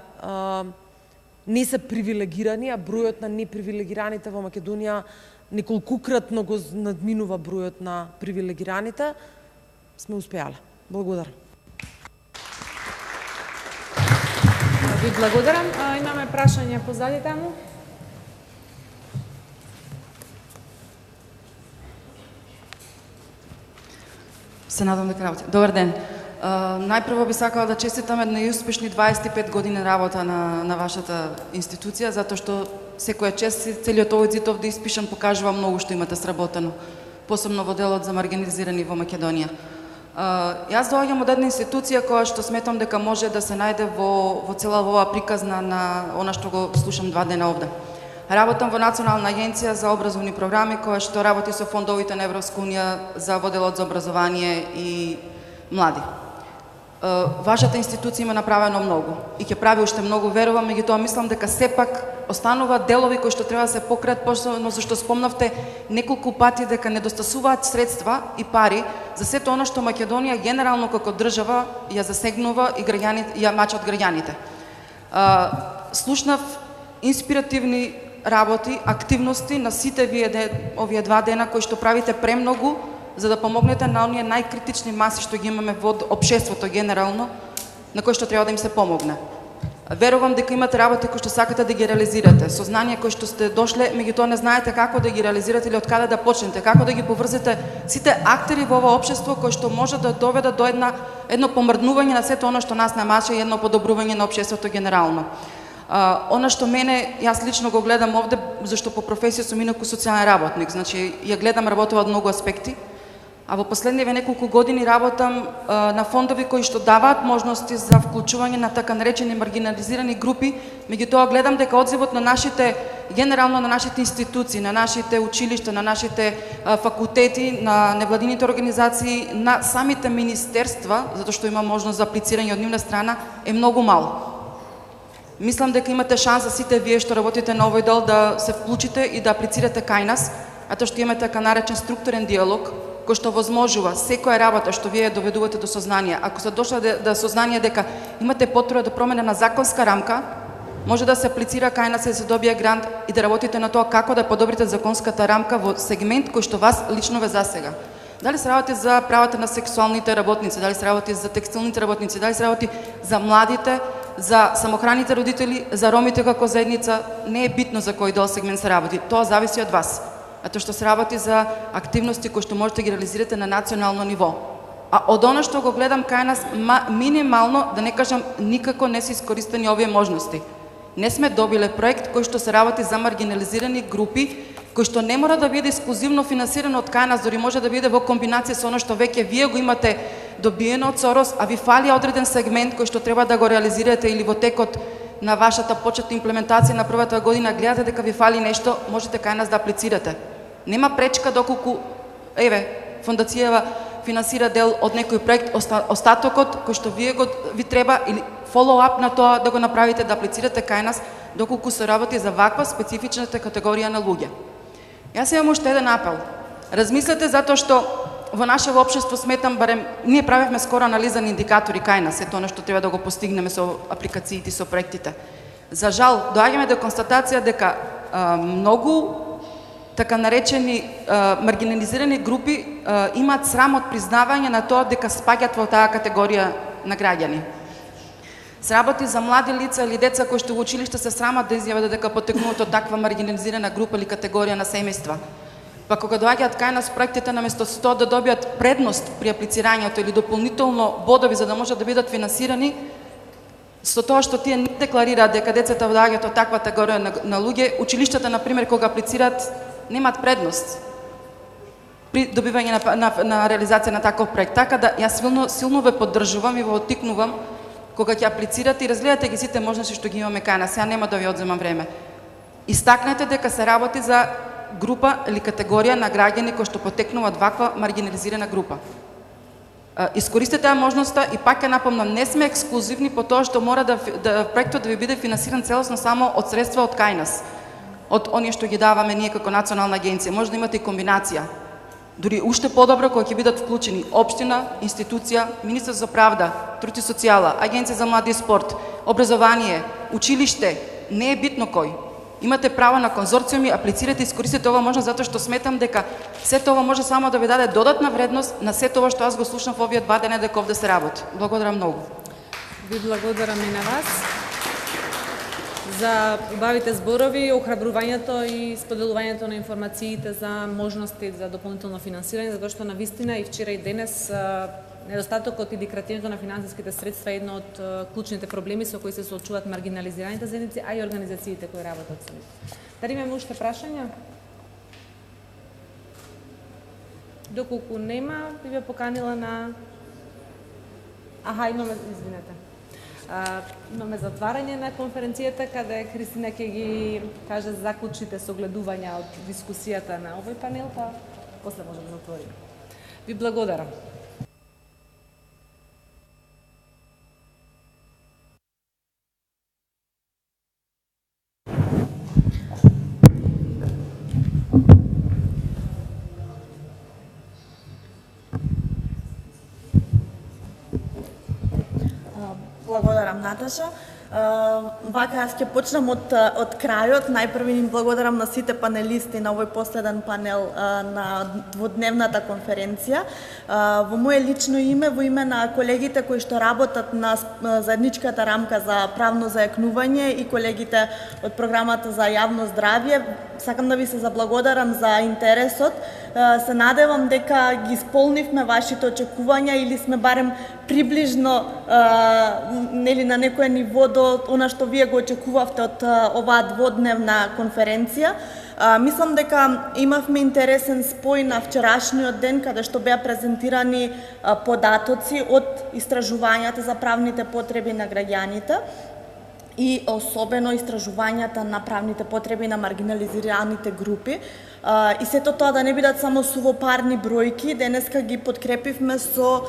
S8: не се привилегирани, а бројот на непривилегираните во Македонија неколкукратно го надминува бројот на привилегираните, сме успеале. Благодарам.
S1: Ви благодарам. Имаме прашања позади таму.
S13: Се надам дека работи. Добар ден. Најпрво би сакала да честитам една и успешни 25 години работа на вашата институција, затоа што секоја чест целиот овој зитов да испишан покажува многу што имате сработено, посебно во делот за маргинализирани во Македонија. Јас доаѓам од една институција која што сметам дека може да се најде во цела оваа приказна на она што го слушам 2 дена овде. Работам во Национална агенција за образовни програми која што работи со фондовите на Европска унија за во делот за образование и млади. Вашата институција има направено многу и ќе прави уште многу, верувам, меѓутоа мислам дека сепак остануваат делови кои што треба да се покријат, посебно зашто спомнавте неколку пати дека недостасуваат средства и пари за сето она што Македонија генерално како држава ја засегнува и граѓаните ја мачат граѓаните. Слушнав инспиративни работи, активности на сите вие овие 2 дена кои што правите премногу за да помогнете на оние најкритични маси што ги имаме во општеството генерално, на кои што треба да им се помогне. Верувам дека имате работи кои што сакате да ги реализирате, сознание кои што сте дошле, меѓутоа не знаете како да ги реализирате или од каде да почнете, како да ги поврзете сите актери во ова општество кои што може да доведат до едно помрднување на сето оно што нас намача и едно подобрување на општеството генерално. Она што мене, јас лично го гледам овде, зашто по професија сум инаку социјален работник, значи ја гледам работува од многу аспекти, а во последниве неколку години работам на фондови кои што даваат можности за вклучување на така наречени маргинализирани групи, меѓутоа гледам дека одзивот на нашите, генерално на нашите институции, на нашите училишта, на нашите факултети, на невладините организации, на самите министерства, затоа што има можност за аплицирање од нивна страна, е многу мал. Мислам дека имате шанса сите вие што работите на овој дел да се вклучите и да аплицирате кај нас, а тоа што имате така наречен структурен диалог, кој што возможува секоја работа што вие доведувате до сознание. Ако се дошла до сознание дека имате потреба да променена законска рамка, може да се аплицира кај нас и да се добие грант и да работите на тоа како да подобрите законската рамка во сегмент кој што вас лично ве засега. Дали се работи за правата на сексуалните работници, дали се работи за текстилните работници, дали се работи за младите, за самохраните родители, за ромите како заедница, не е битно за кој дел сегмент се работи. Тоа зависи од вас. А тоа што се работи за активности кои што можете да ги реализирате на национално ниво. А од оно што го гледам кај нас, минимално, да не кажам, никако не се искористени овие можности. Не сме добиле проект кој што се работи за маргинализирани групи, кој што не мора да биде ексклузивно финансирано од кај нас, дори може да биде во комбинација со оно што веќе вие го имате добиено од Сорос, а ви фали одреден сегмент кој што треба да го реализирате или во текот на вашата почетна имплементација на првата година гледате дека ви фали нешто, можете кај нас да аплицирате. Нема пречка доколку, фондацијава финансира дел од некој проект, остатокот кој што ви треба или фоллоуап на тоа да го направите, да аплицирате кај нас, доколку се работи за ваква специфичната категорија на луѓе. Јас имам уште еден апел. Размислете затоа што во нашето општество сметам, барем ние правевме скоро анализа на индикатори кај нас, ето она што треба да го постигнеме со апликациите, со проектите. За жал, доаѓаме до констатација дека многу така наречени маргинализирани групи имаат срам од признавање на тоа дека спаѓаат во таа категорија на граѓани. Се работи за млади лица или деца кои што во училиште се срамат да изјават дека потекнуваат од таква маргинализирана група или категорија на семејства. Па кога доаѓаат кај нас проектите, наместо тоа да добијат предност при аплицирањето или дополнително бодови за да можат да бидат финансирани, со тоа што тие не декларираат дека децата доаѓаат од таква категорија на луѓе, училиштата на пример кога аплицираат немаат предност при добивање на реализација на таков проект. Така да јас силно ве поддржувам и ве оттикнувам кога ќе аплицирате и разгледате ги сите можности што ги имаме кај нас. Сега нема да ви одземам време. Истакнете дека се работи за група или категорија на граѓани кои што потекнуваат ваква маргинализирана група. Искористете таа можноста и пак ќе напомнам, не сме ексклузивни по тоа што мора проектот да ви биде финансиран целосно само од средства од кај нас, од оние што ги даваме ние како национална агенција. Може да имате и комбинација. Дури уште подобро кога ќе бидат вклучени општина, институција, Министерство за правда, труд и социјала, Агенција за млади и спорт, образование, училиште, не е битно кој. Имате право на конзорциуми, аплицирате, искористите ова можност затоа што сметам дека сето ова може само да ви даде додатна вредност на сето ова што аз го слушнав овие 2 дена дека овде се работи. Благодарам многу.
S1: Ви благодарам и на вас. за убавите зборови, охрабрувањето и споделувањето на информациите за можности за дополнително финансирање, затоа што на вистина и вчера и денес недостатокот или кратењето на финансиските средства е едно од клучните проблеми со кои се соочуваат маргинализираните заедници, а и организациите кои работат со нив. Дали имаме уште прашања? Доколку нема, би ве поканила на... имаме, извинете. Имаме затварање на конференцијата, каде Христина ќе ги каже заклучните согледувања од дискусијата на овој панел, па после може да затвориме. Ви благодарам.
S14: Благодарам, Наташа. Вака, јас ќе почнам од крајот. Најпрво им благодарам на сите панелисти на овој последен панел на дводневната конференција. Во моје лично име, во име на колегите кои што работат на заедничката рамка за правно зајакнување и колегите од програмата за јавно здравје, сакам да ви се заблагодарам за интересот. Се надевам дека ги исполнивме вашите очекувања или сме барем приближно на некое ниво до она што вие го очекувавте од оваа дводневна конференција. Мислам дека имавме интересен спој на вчерашниот ден, каде што беа презентирани податоци од истражувањата за правните потреби на граѓаните и особено истражувањата на правните потреби на маргинализираните групи. И сето тоа да не бидат само сувопарни бројки, денеска ги подкрепивме со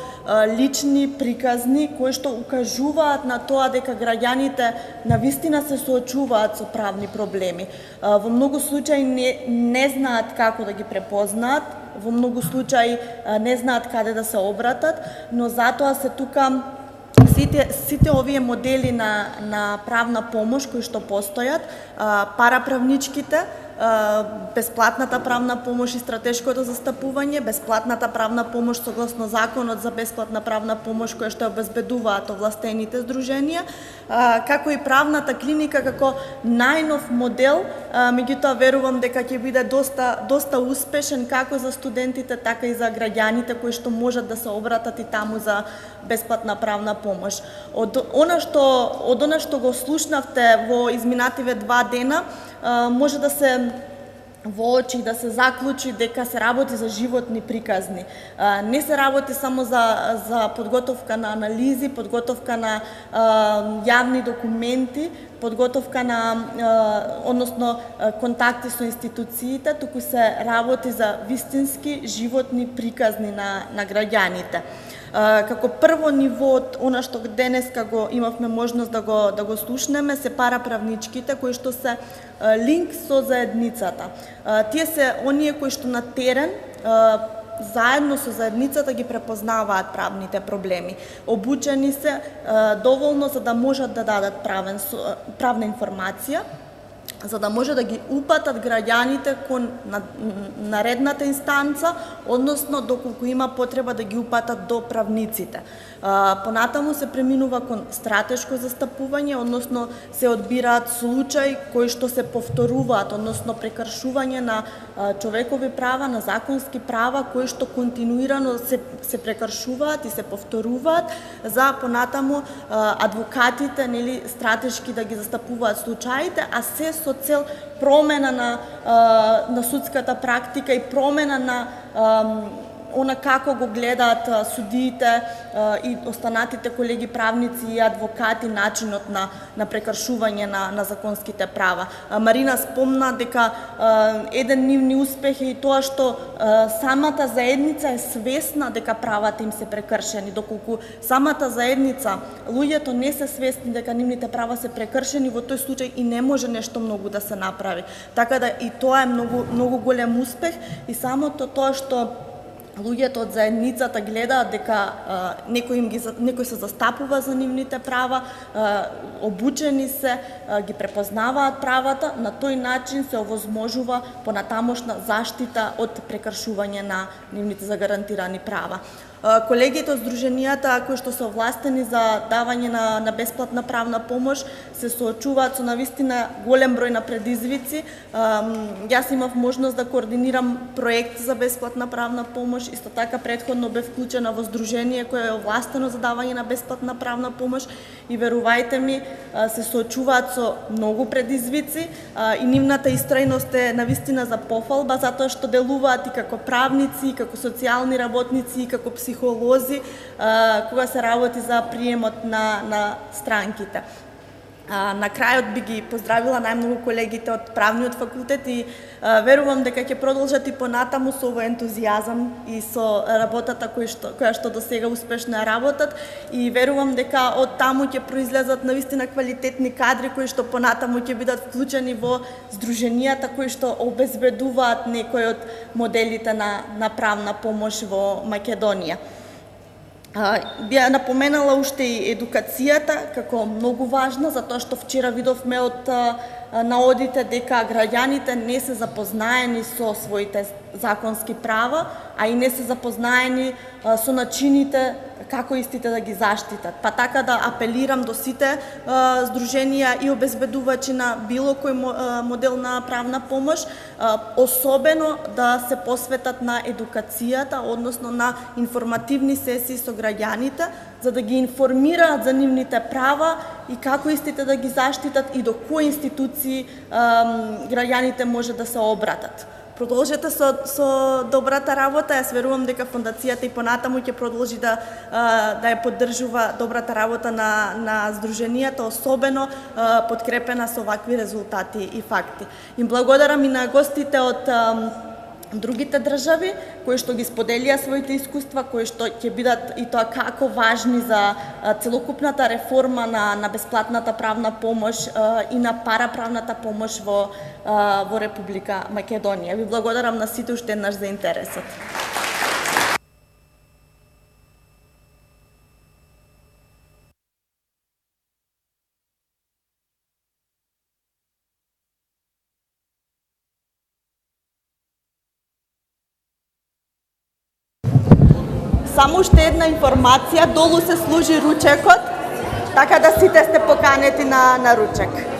S14: лични приказни кои што укажуваат на тоа дека граѓаните навистина се соочуваат со правни проблеми. Во многу случаи не знаат како да ги препознаат, во многу случаи не знаат каде да се обратат, но затоа се тука сите овие модели на правна помош кои што постојат, параправничките, бесплатната правна помош и стратешкото застапување, бесплатната правна помош согласно законот за бесплатна правна помош која што обезбедуваат овластените здруженија, како и правната клиника како најнов модел, меѓутоа верувам дека ќе биде доста успешен како за студентите, така и за граѓаните кои што можат да се обратат и таму за бесплатна правна помош. Од она што го слушнавте во изминативе 2 дена, може да се воочи, да се заклучи дека се работи за животни приказни. Не се работи само за подготовка на анализи, подготовка на јавни документи, подготовка на, односно контакти со институциите, туку се работи за вистински животни приказни на граѓаните. Како прво ниво од она што денеска го имавме можност да го слушнеме се параправничките кои што се линк со заедницата. Тие се оние кои што на терен заедно со заедницата ги препознаваат правните проблеми. Обучени се доволно за да можат да дадат правна информација, за да може да ги упатат граѓаните кон наредната инстанца, односно доколку има потреба да ги упатат до правниците. Понатаму се преминува кон стратешко застапување, односно се одбираат случаи кои што се повторуваат, односно прекршување на човекови права, на законски права кои што континуирано се прекршуваат и се повторуваат, за понатаму адвокатите стратешки да ги застапуваат случаите, а се со цел промена на судската практика и промена на она како го гледаат судиите и останатите колеги правници и адвокати начинот на прекршување на законските права. Марина спомна дека еден нивни успех е и тоа што самата заедница е свесна дека правата им се прекршени, доколку самата заедница, луѓето не се свесни дека нивните права се прекршени, во тој случај и не може нешто многу да се направи. Така да и тоа е многу голем успех и самото тоа што луѓето од заедницата гледаат дека некој се застапува за нивните права, обучени се, ги препознаваат правата, на тој начин се овозможува понатамошна заштита од прекршување на нивните загарантирани права. Колегите од здруженијата кои што се овластени за давање на бесплатна правна помош се соочуваат со навистина голем број на предизвици. Јас имав можност да координирам проект за бесплатна правна помош, исто така претходно бев вклучена во здружение кое е овластено за давање на бесплатна правна помош и верувајте ми се соочуваат со многу предизвици и нивната истрајност е навистина за пофалба затоа што делуваат и како правници, и како социјални работници, и како психолози кога се работи за приемот на странките. На крајот би ги поздравила најмногу колегите од правниот факултет и верувам дека ќе продолжат и понатаму со овој ентузијазам и со работата која што до сега успешно ја работат и верувам дека од таму ќе произлезат навистина квалитетни кадри кои што понатаму ќе бидат вклучени во здруженијата кои што обезбедуваат некои од моделите на правна помош во Македонија. Би ја напоменала уште и едукацијата како многу важна, затоа што вчера видовме од наодите дека граѓаните не се запознаени со своите законски права, а и не се запознаени со начините како истите да ги заштитат. Па така да апелирам до сите здруженија и обезбедувачи на било кој модел на правна помош, особено да се посветат на едукацијата, односно на информативни сесии со граѓаните, за да ги информираат за нивните права и како истите да ги заштитат и до кои институции граѓаните може да се обратат. Продолжете со добрата работа. Јас верувам дека фондацијата и понатаму ќе продолжи да ја поддржува добрата работа на здруженијата, особено подкрепена со вакви резултати и факти. Им благодарам и на гостите од другите држави кои што ги споделија своите искуства, кои што ќе бидат и тоа како важни за целокупната реформа на бесплатната правна помош и на параправната помош во Република Македонија. Ви благодарам на сите уште еднаш за интересот. Само уште една информација, долу се служи ручекот, така да сите сте поканети на ручек.